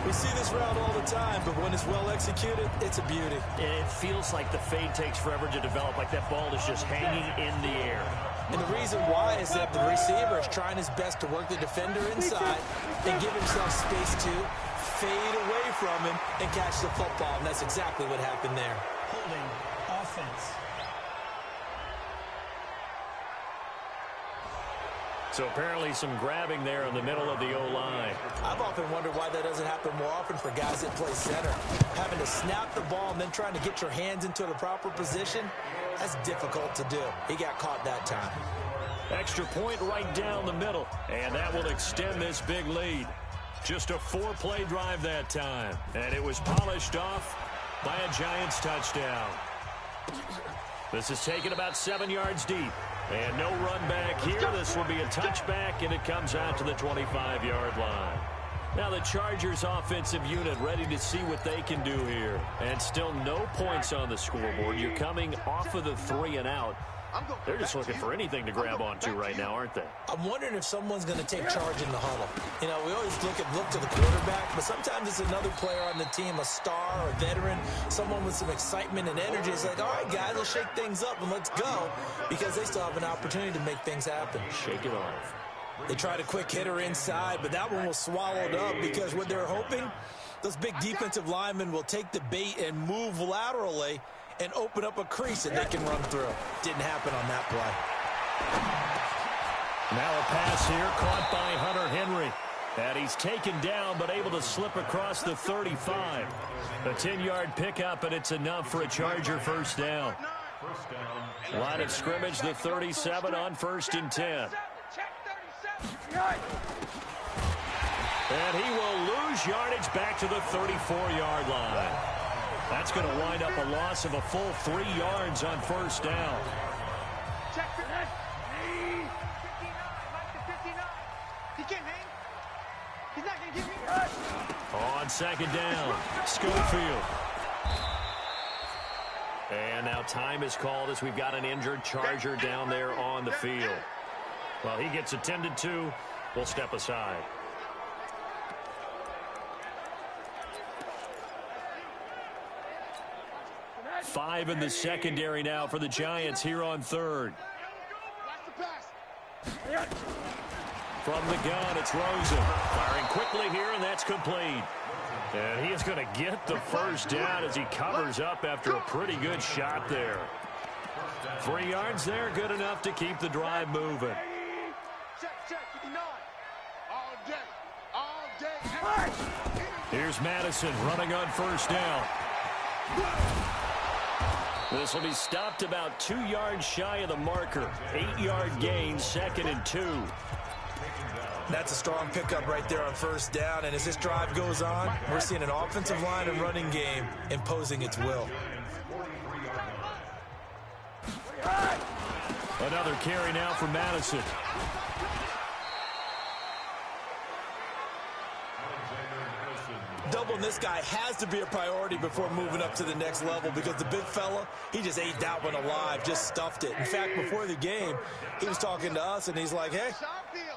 We see this route all the time, but when it's well executed, it's a beauty. It feels like the fade takes forever to develop, like that ball is just hanging in the air. And the reason why is that the receiver is trying his best to work the defender inside and give himself space to fade away from him and catch the football, and that's exactly what happened there. Holding offense. So apparently some grabbing there in the middle of the O-line. I've often wondered why that doesn't happen more often for guys that play center. Having to snap the ball and then trying to get your hands into the proper position, that's difficult to do. He got caught that time. Extra point right down the middle, and that will extend this big lead. Just a 4-play drive that time, and it was polished off by a Giants touchdown. This is taken about 7 yards deep. And no run back here. This will be a touchback, and it comes out to the 25-yard line. Now the Chargers offensive unit ready to see what they can do here. And still no points on the scoreboard. You're coming off of the 3 and out. They're just looking for anything to grab onto right now, aren't they? I'm wondering if someone's going to take charge in the huddle. You know, we always look to the quarterback, but sometimes it's another player on the team, a star or a veteran, someone with some excitement and energy. It's like, all right, guys, let's shake things up and let's go, because they still have an opportunity to make things happen. Shake it off. They tried a quick hitter inside, but that one was swallowed up because what they're hoping, those big defensive linemen will take the bait and move laterally and open up a crease that they can run through. Didn't happen on that play. Now a pass here caught by Hunter Henry. And he's taken down but able to slip across the 35. A 10-yard pickup, and it's enough for a Charger first down. Line of scrimmage, the 37 on 1st and 10. And he will lose yardage back to the 34-yard line. That's going to wind up a loss of a full 3 yards on 1st down. On 2nd down, Schofield. And now time is called as we've got an injured Charger down there on the field. Well, he gets attended to. We'll step aside. Five in the secondary now for the Giants here on 3rd. From the gun, it's Rosen. Firing quickly here, and that's complete. And he is going to get the first down as he covers up after a pretty good shot there. 3 yards there, good enough to keep the drive moving. Here's Madison running on 1st down. This will be stopped about 2 yards shy of the marker. 8-yard gain, 2nd and 2. That's a strong pickup right there on 1st down. And as this drive goes on, we're seeing an offensive line and running game imposing its will. Another carry now for Madison. Doubling this guy has to be a priority before moving up to the next level, because the big fella, he just ate that one alive, just stuffed it. In fact, before the game, he was talking to us, and he's like, hey,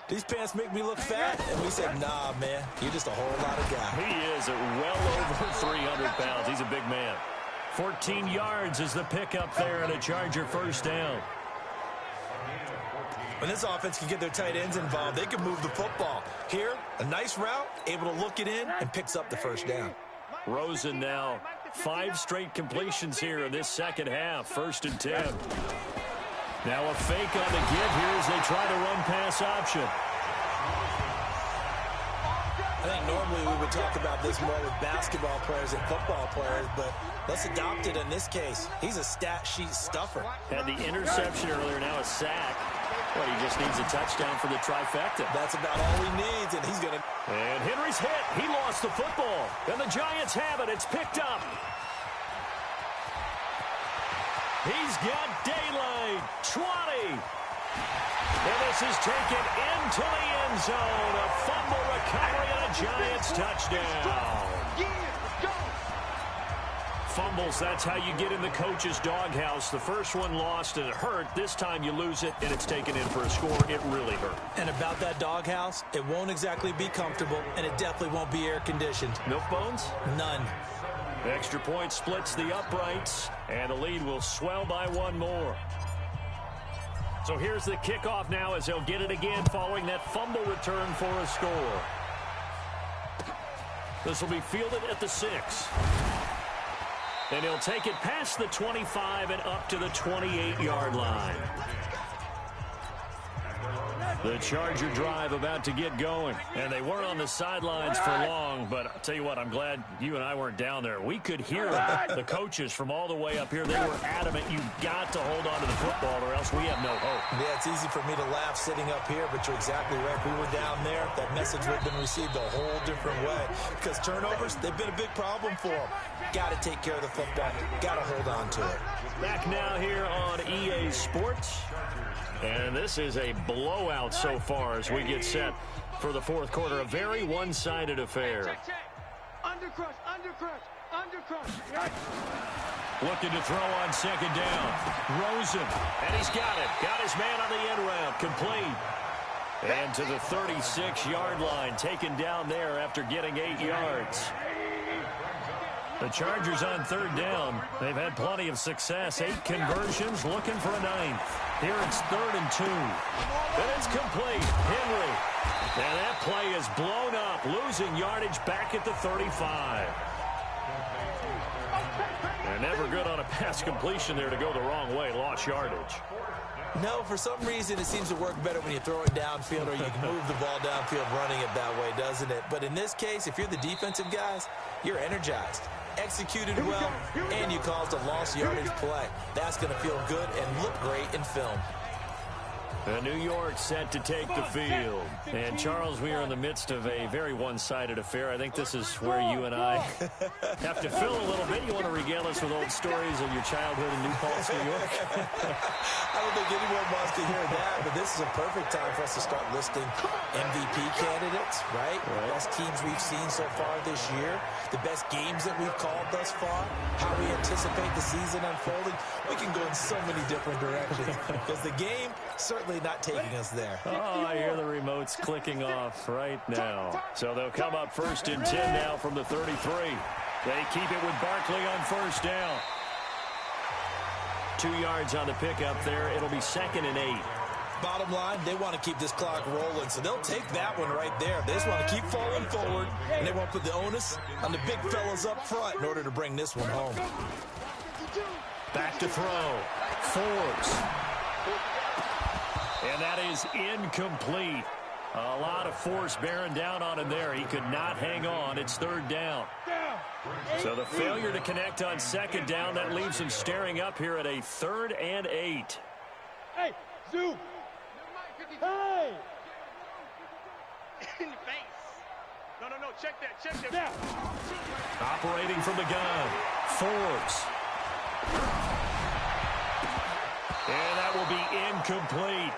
these pants make me look fat. And we said, nah, man, you're just a whole lot of guy. He is well over 300 pounds. He's a big man. 14 yards is the pickup there, and a Charger first down. When this offense can get their tight ends involved, they can move the football. Here, a nice route, able to look it in, and picks up the first down. Rosen now 5 straight completions here in this second half. 1st and 10. Now a fake on the give here as they try to run pass option. I think normally we would talk about this more with basketball players and football players, but let's adopt it in this case. He's a stat sheet stuffer. Had the interception earlier, now a sack. Well, he just needs a touchdown for the trifecta. That's about all he needs, and he's going to... And Henry's hit. He lost the football. And the Giants have it. It's picked up. He's got daylight. 20. And this is taken into the end zone. A fumble recovery and a Giants touchdown. Fumbles, that's how you get in the coach's doghouse. The first one lost and it hurt. This time you lose it and it's taken in for a score. It really hurt. And about that doghouse, it won't exactly be comfortable, and it definitely won't be air-conditioned. Milk bones? None. Extra point splits the uprights, and the lead will swell by 1 more. So here's the kickoff now as they'll get it again following that fumble return for a score. This will be fielded at the 6. And he'll take it past the 25 and up to the 28-yard line. The Charger drive about to get going. And they weren't on the sidelines for long, but I'll tell you what, I'm glad you and I weren't down there. We could hear the coaches from all the way up here. They were adamant, you've got to hold on to the football or else we have no hope. Yeah, it's easy for me to laugh sitting up here, but you're exactly right. If we were down there, that message would have been received a whole different way. Because turnovers, they've been a big problem for them. Got to take care of the football. Got to hold on to it. Back now here on EA Sports. And this is a blowout so far as we get set for the fourth quarter. A very one-sided affair. Check, check. Undercrush, undercrush, undercrush. Looking to throw on second down. Rosen. And he's got it. Got his man on the end route. Complete. And to the 36-yard line. Taken down there after getting 8 yards. The Chargers on third down. They've had plenty of success. 8 conversions, looking for a 9th. Here it's 3rd and 2. And it's complete. Henry. And that play is blown up. Losing yardage back at the 35. And never good on a pass completion there to go the wrong way. Lost yardage. No, for some reason, it seems to work better when you throw it downfield or you can move the ball downfield running it that way, doesn't it? But in this case, if you're the defensive guys, you're energized, executed well, and you caused a lost yardage play. That's going to feel good and look great in film. And New York set to take the field. And, Charles, we are in the midst of a very one-sided affair. I think this is where you and I have to fill a little bit. You want to regale us with old stories of your childhood in New Paltz, New York? I don't think anyone wants to hear that, but this is a perfect time for us to start listing MVP candidates, right? Best teams we've seen so far this year, the best games that we've called thus far, how we anticipate the season unfolding. We can go in so many different directions because the game certainly not taking us there. Oh, I hear the remotes clicking off right now. So they'll come up 1st and 10 now from the 33. They keep it with Barkley on 1st down. 2 yards on the pickup there. It'll be 2nd and 8. Bottom line, they want to keep this clock rolling, so they'll take that one right there. They just want to keep falling forward, and they want to put the onus on the big fellas up front in order to bring this one home. Back to throw. Forbes. And that is incomplete. A lot of force bearing down on him there. He could not hang on. It's 3rd down. So the failure to connect on 2nd down, that leaves him staring up here at a 3rd and 8. Hey, Zoo. Hey. In the face. No, check that. Yeah. Operating from the gun. Forbes. And that will be incomplete.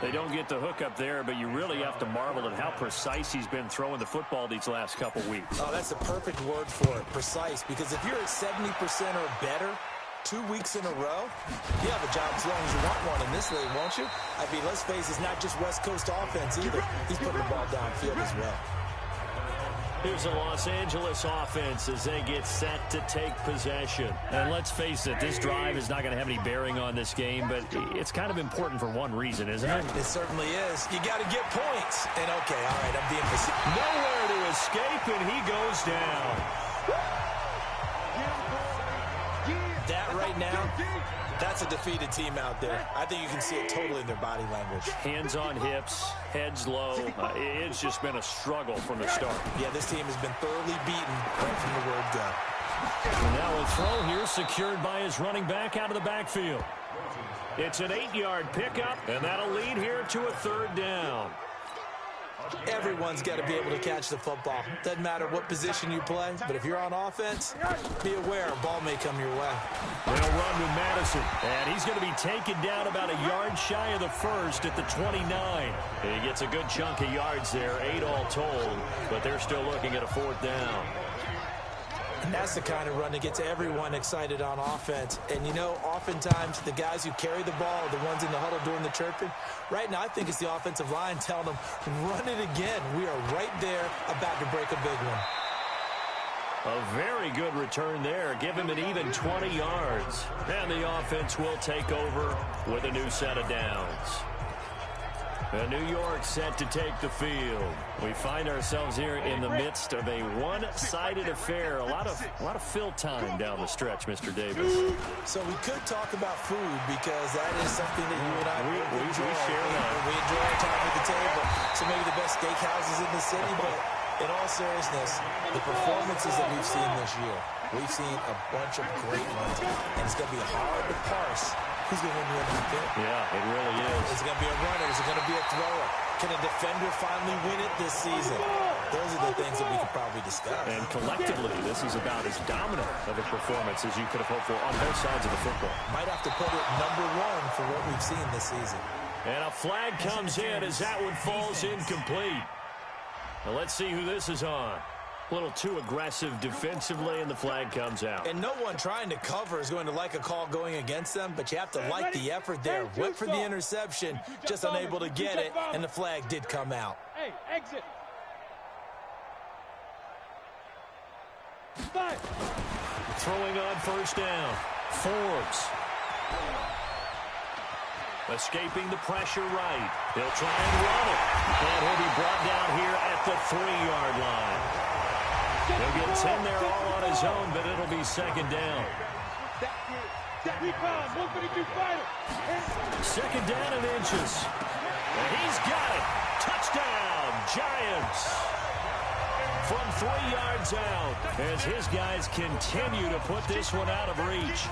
They don't get the hook up there, but you really have to marvel at how precise he's been throwing the football these last couple weeks. Oh, that's the perfect word for it, precise, because if you're at 70% or better 2 weeks in a row, you have a job as long as you want one in this league, won't you? I mean, let's face it, it's not just West Coast offense either. He's putting the ball downfield as well. Here's the Los Angeles offense as they get set to take possession. And let's face it, this drive is not going to have any bearing on this game, but it's kind of important for one reason, isn't it? It certainly is. You got to get points. And, okay, all right, I'm being facetious. Nowhere to escape, and he goes down. That right now, that's a defeated team out there. I think you can see it totally in their body language. Hands on hips, heads low. It's just been a struggle from the start. Yeah, this team has been thoroughly beaten right from the word go. And now a throw here secured by his running back out of the backfield. It's an 8-yard pickup, and that'll lead here to a 3rd down. Everyone's got to be able to catch the football. Doesn't matter what position you play, but if you're on offense, be aware a ball may come your way. They'll run with Madison, and he's going to be taken down about a yard shy of the 1st at the 29. And he gets a good chunk of yards there, 8 all told, but they're still looking at a 4th down. And that's the kind of run that gets everyone excited on offense. And, you know, oftentimes the guys who carry the ball are the ones in the huddle doing the chirping. Right now, I think it's the offensive line telling them, run it again. We are right there about to break a big one. A very good return there. Give him an even 20 yards. And the offense will take over with a new set of downs. And New York set to take the field. We find ourselves here in the midst of a one-sided affair. A lot of fill time down the stretch, Mr. Davis. So we could talk about food because that is something that you and I we enjoy. share that. We enjoy our time at the table. So maybe the best steakhouses in the city, but in all seriousness, the performances that we've seen this year, we've seen a bunch of great ones, and it's going to be hard to parse who's going to win the MVP. Yeah, it really is. Is it going to be a runner? Is it going to be a thrower? Can a defender finally win it this season? Those are the things that we could probably discuss. And collectively, this is about as dominant of a performance as you could have hoped for on both sides of the football. Might have to put it #1 for what we've seen this season. And a flag comes in as that one falls incomplete. Now let's see who this is on. A little too aggressive defensively, and the flag comes out. And no one trying to cover is going to like a call going against them, but you have to like the effort there. Went for the interception, just unable to get it, and the flag did come out. Hey, exit. Throwing on first down. Forbes. Escaping the pressure right. He'll try and run it. And he'll be brought down here at the 3-yard line. He'll get 10 there all on his own, but it'll be second down. Second down and inches. And he's got it. Touchdown, Giants. From 3 yards out as his guys continue to put this one out of reach.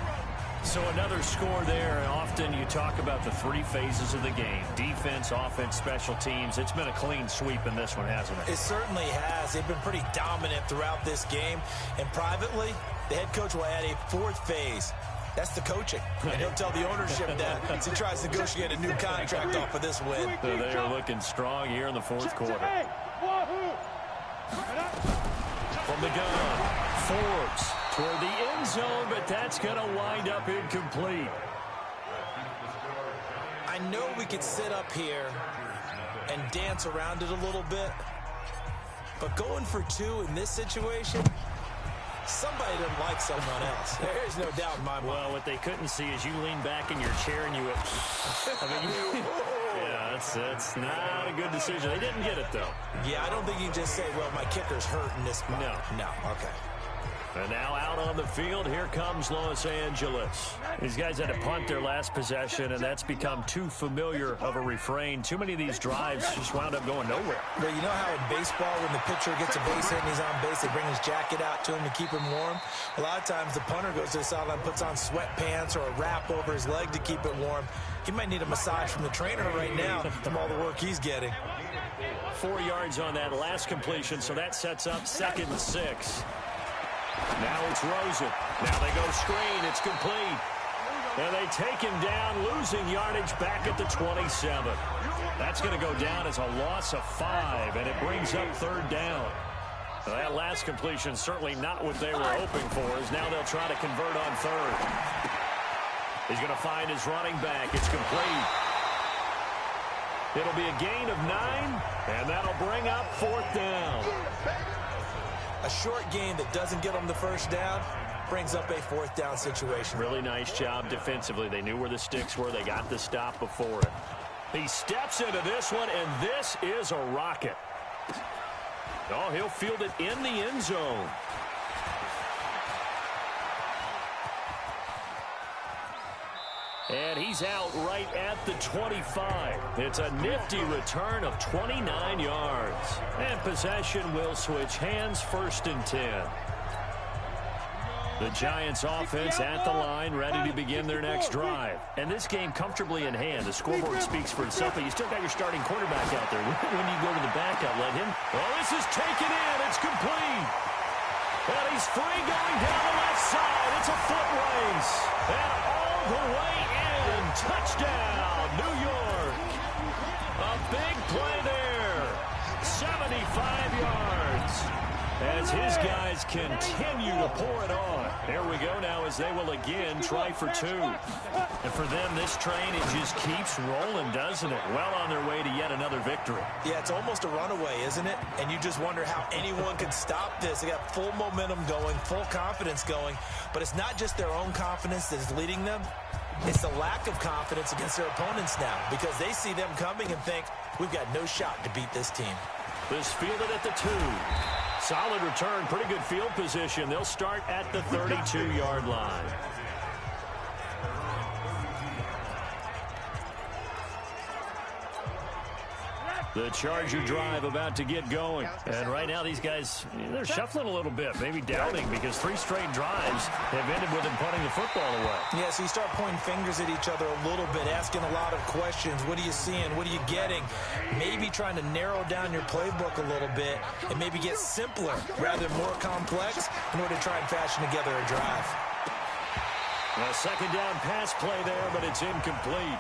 So another score there, and often you talk about the 3 phases of the game. Defense, offense, special teams. It's been a clean sweep in this one, hasn't it? It certainly has. They've been pretty dominant throughout this game. And privately, the head coach will add a 4th phase. That's the coaching. And he'll tell the ownership that as he tries to negotiate a new contract off of this win. So they are looking strong here in the 4th quarter. From the gun, Forbes toward the end zone, but that's going to wind up incomplete. I know we could sit up here and dance around it a little bit, but going for 2 in this situation, somebody doesn't like someone else. There's no doubt in my mind. Well, what they couldn't see is you lean back in your chair and you went, yeah, that's not a good decision. They didn't get it, though. Yeah, I don't think you can just say, well, my kicker's hurt in this spot. No, okay. And now out on the field, here comes Los Angeles. These guys had to punt their last possession, and that's become too familiar of a refrain. Too many of these drives just wound up going nowhere. But you know how in baseball, when the pitcher gets a base hit and he's on base, they bring his jacket out to him to keep him warm? A lot of times the punter goes to the sideline, puts on sweatpants or a wrap over his leg to keep it warm. He might need a massage from the trainer right now from all the work he's getting. 4 yards on that last completion, so that sets up 2nd and 6. Now it's Rosen. Now they go screen. It's complete. And they take him down, losing yardage back at the 27. That's going to go down as a loss of 5, and it brings up 3rd down. So that last completion certainly not what they were hoping for, as now they'll try to convert on 3rd. He's going to find his running back. It's complete. It'll be a gain of 9, and that'll bring up 4th down. A short gain that doesn't get them the first down brings up a 4th down situation. Really nice job defensively. They knew where the sticks were. They got the stop before it. He steps into this one, and this is a rocket. Oh, he'll field it in the end zone. And he's out right at the 25. It's a nifty return of 29 yards. And possession will switch hands, 1st and 10. The Giants offense at the line, ready to begin their next drive. And this game comfortably in hand. The scoreboard speaks for itself, but you still got your starting quarterback out there. When you go to the backup, let him. Well, this is taken in. It's complete. And he's free going down the left side. It's a foot race. And all the way in. Touchdown, New York. A big play there. 75 yards. As his guys continue to pour it on. There we go now as they will again try for 2. And for them, this train, it just keeps rolling, doesn't it? Well on their way to yet another victory. Yeah, it's almost a runaway, isn't it? And you just wonder how anyone can stop this. They got full momentum going, full confidence going. But it's not just their own confidence that is leading them. It's the lack of confidence against their opponents now because they see them coming and think, we've got no shot to beat this team. This fielded at the 2. Solid return, pretty good field position. They'll start at the 32-yard line. The Charger drive about to get going. And right now these guys, they're shuffling a little bit, maybe doubting because 3 straight drives have ended with them putting the football away. Yeah, so you start pointing fingers at each other a little bit, asking a lot of questions. What are you seeing? What are you getting? Maybe trying to narrow down your playbook a little bit and maybe get simpler rather than more complex in order to try and fashion together a drive. A second down pass play there, but it's incomplete.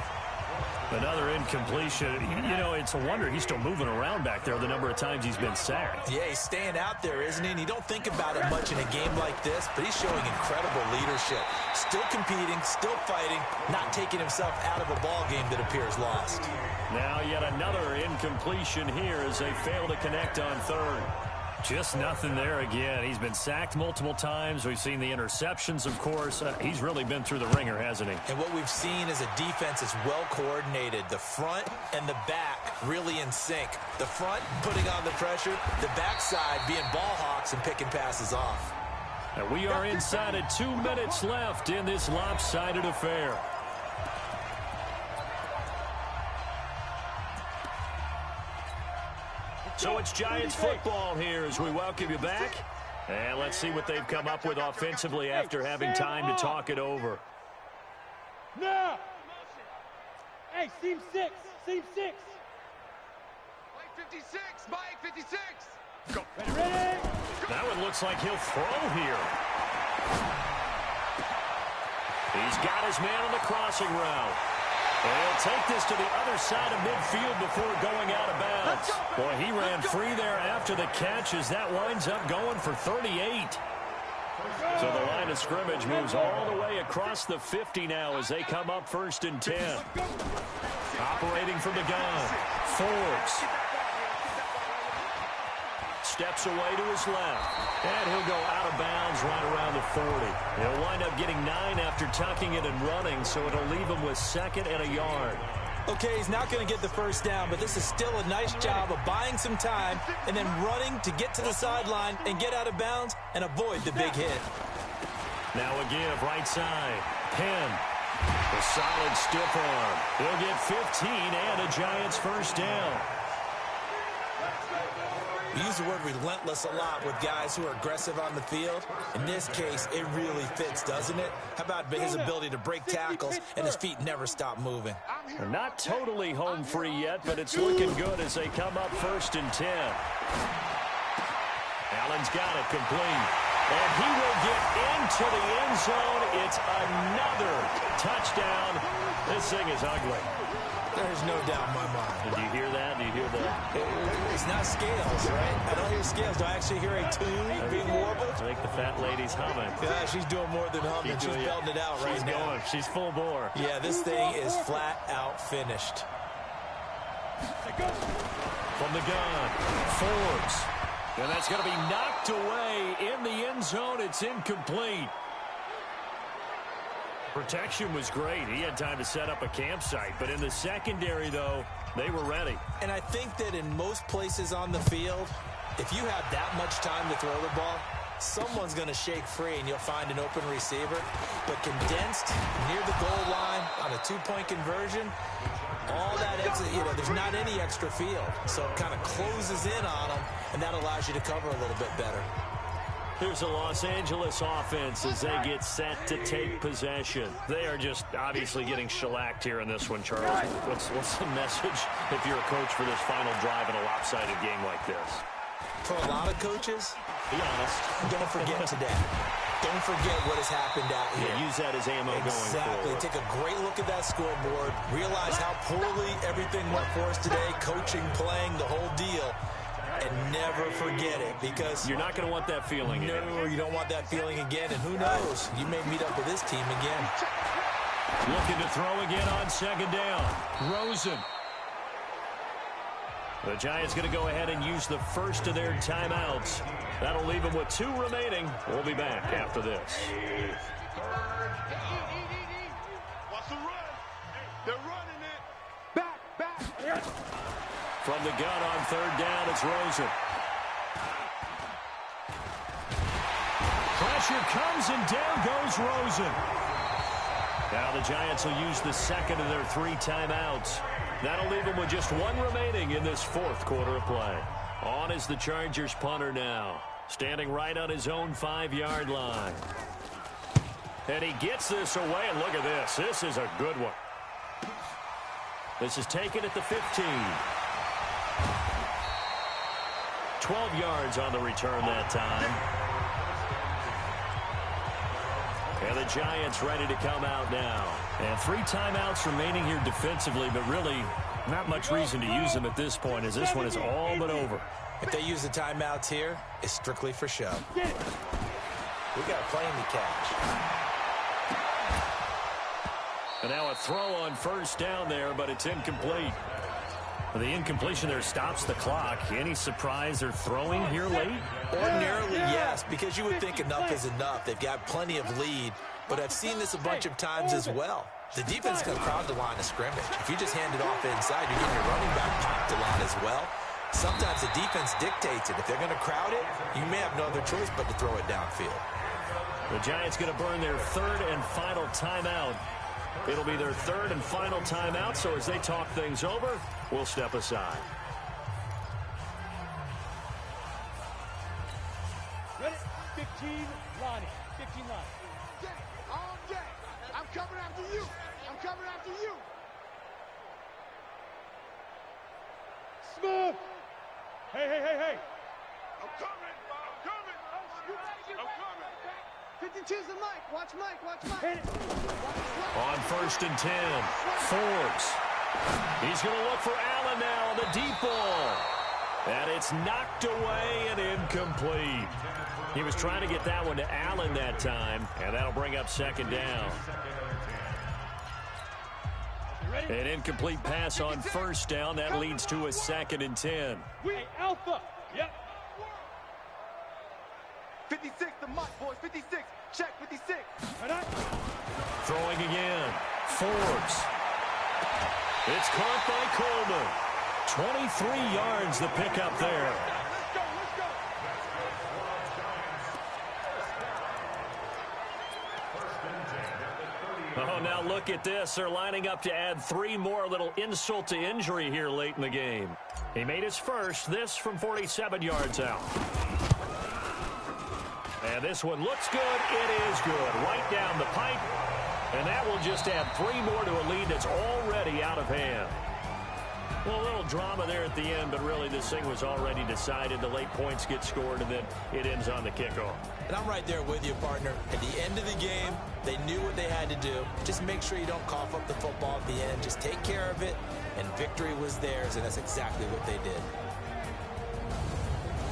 Another incompletion. You know, it's a wonder he's still moving around back there the number of times he's been sacked. Yeah, he's staying out there, isn't he? And you don't think about it much in a game like this, but he's showing incredible leadership. Still competing, still fighting, not taking himself out of a ball game that appears lost. Now yet another incompletion here as they fail to connect on 3rd. Just nothing there again. He's been sacked multiple times. We've seen the interceptions, of course. He's really been through the ringer, hasn't he? And what we've seen is a defense that's well coordinated. The front and the back really in sync. The front putting on the pressure, the backside being ball hawks and picking passes off. And we are inside of 2 minutes left in this lopsided affair. So it's Giants football here as we welcome you back. And let's see what they've come up with offensively after having time to talk it over. Now! Hey, seam 6. Seam 6. Mike 56. Mike 56. Go. Ready? Now it looks like he'll throw here. He's got his man on the crossing route. And he'll take this to the other side of midfield before going out of bounds. Boy, he ran free there after the catch as that winds up going for 38. So the line of scrimmage moves all the way across the 50 now as they come up 1st and 10. Operating from the gun. Forbes. Steps away to his left. And he'll go out of bounds right around the 40. He'll wind up getting 9 after tucking it and running, so it'll leave him with 2nd and a yard. Okay, he's not going to get the first down, but this is still a nice job of buying some time and then running to get to the sideline and get out of bounds and avoid the big hit. Now a give, right side. Penn. A solid stiff arm. He'll get 15 and a Giants first down. We use the word relentless a lot with guys who are aggressive on the field. In this case, it really fits, doesn't it? How about his ability to break tackles and his feet never stop moving? They're not totally home free yet, but it's looking good as they come up 1st and 10. Allen's got it complete. And he will get into the end zone. It's another touchdown. This thing is ugly. There's no doubt in my mind. Do you hear that? Do you hear that? It's not scales, right? I don't hear scales. Do I actually hear a tune being warbled? I think the fat lady's humming. Yeah, she's doing more than humming. She's belting it out right now. She's going. She's full bore. Yeah, this thing is flat out finished. From the gun, Forbes. And that's going to be knocked away in the end zone. It's incomplete. Protection was great. He had time to set up a campsite. But in the secondary, though, they were ready. And I think that in most places on the field, if you have that much time to throw the ball, someone's going to shake free and you'll find an open receiver. But condensed near the goal line on a 2-point conversion, all that exit, there's not any extra field. So it kind of closes in on them, and that allows you to cover a little bit better. Here's the Los Angeles offense as they get set to take possession. They are just obviously getting shellacked here in this one, Charles. What's the message if you're a coach for this final drive in a lopsided game like this? For a lot of coaches, be honest, don't forget today. Don't forget what has happened out here. Yeah, use that as ammo going forward. Exactly. Take a great look at that scoreboard. Realize how poorly everything went for us today. Coaching, playing, the whole deal. And never forget it, because you're not going to want that feeling again. No, you don't want that feeling again. And who knows? You may meet up with this team again. Looking to throw again on 2nd down. Rosen. The Giants going to go ahead and use the first of their timeouts. That'll leave them with 2 remaining. We'll be back after this. They're running it. Back. From the gun on third down, it's Rosen. Pressure comes, and down goes Rosen. Now the Giants will use the second of their 3 timeouts. That'll leave them with just 1 remaining in this 4th quarter of play. On is the Chargers punter now, standing right on his own 5-yard line. And he gets this away, and look at this. This is a good one. This is taken at the 15. 12 yards on the return that time. And the Giants ready to come out now. And 3 timeouts remaining here defensively, but really not much reason to use them at this point, as this one is all but over. If they use the timeouts here, it's strictly for show. We got plenty to catch. And now a throw on first down there, but it's incomplete. The incompletion there stops the clock. Any surprise they're throwing here late? Ordinarily, yes, because you would think enough is enough. They've got plenty of lead, but I've seen this a bunch of times as well. The defense is going to crowd the line of scrimmage. If you just hand it off inside, you're getting your running back popped the line as well. Sometimes the defense dictates it. If they're going to crowd it, you may have no other choice but to throw it downfield. The Giants going to burn their 3rd and final timeout. It'll be their 3rd and final timeout, so as they talk things over, we'll step aside. Ready? 15 line. 15 line. Day, all day. I'm coming after you. I'm coming after you. Smooth. Hey. I'm coming. I'm coming. 52's the Mike. Watch Mike. Hit it. On 1st and 10, Forbes. He's going to look for Allen now on the deep ball. And it's knocked away and incomplete. He was trying to get that one to Allen that time, and that'll bring up 2nd down. An incomplete pass on 1st down. That leads to a 2nd and 10. Hey, Alpha. Yep. 56, the Mike, boys. 56. Check 56. Throwing again. Forbes. It's caught by Coleman. 23 yards the pickup there. Let's go. Oh, now look at this. They're lining up to add 3 more. A little insult to injury here late in the game. He made his first. This from 47 yards out. And this one looks good. It is good. Right down the pipe. And that will just add 3 more to a lead that's already out of hand. Well, a little drama there at the end, but really this thing was already decided. The late points get scored, and then it ends on the kickoff. And I'm right there with you, partner. At the end of the game, they knew what they had to do. Just make sure you don't cough up the football at the end. Just take care of it, and victory was theirs, and that's exactly what they did.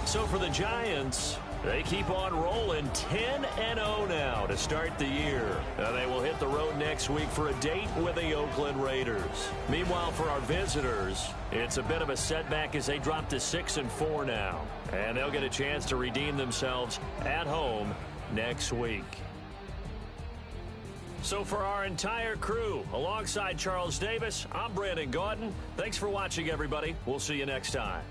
So for the Giants, they keep on rolling 10-0 now to start the year. They will hit the road next week for a date with the Oakland Raiders. Meanwhile, for our visitors, it's a bit of a setback as they drop to 6-4 now. And they'll get a chance to redeem themselves at home next week. So for our entire crew, alongside Charles Davis, I'm Brandon Gaudin. Thanks for watching, everybody. We'll see you next time.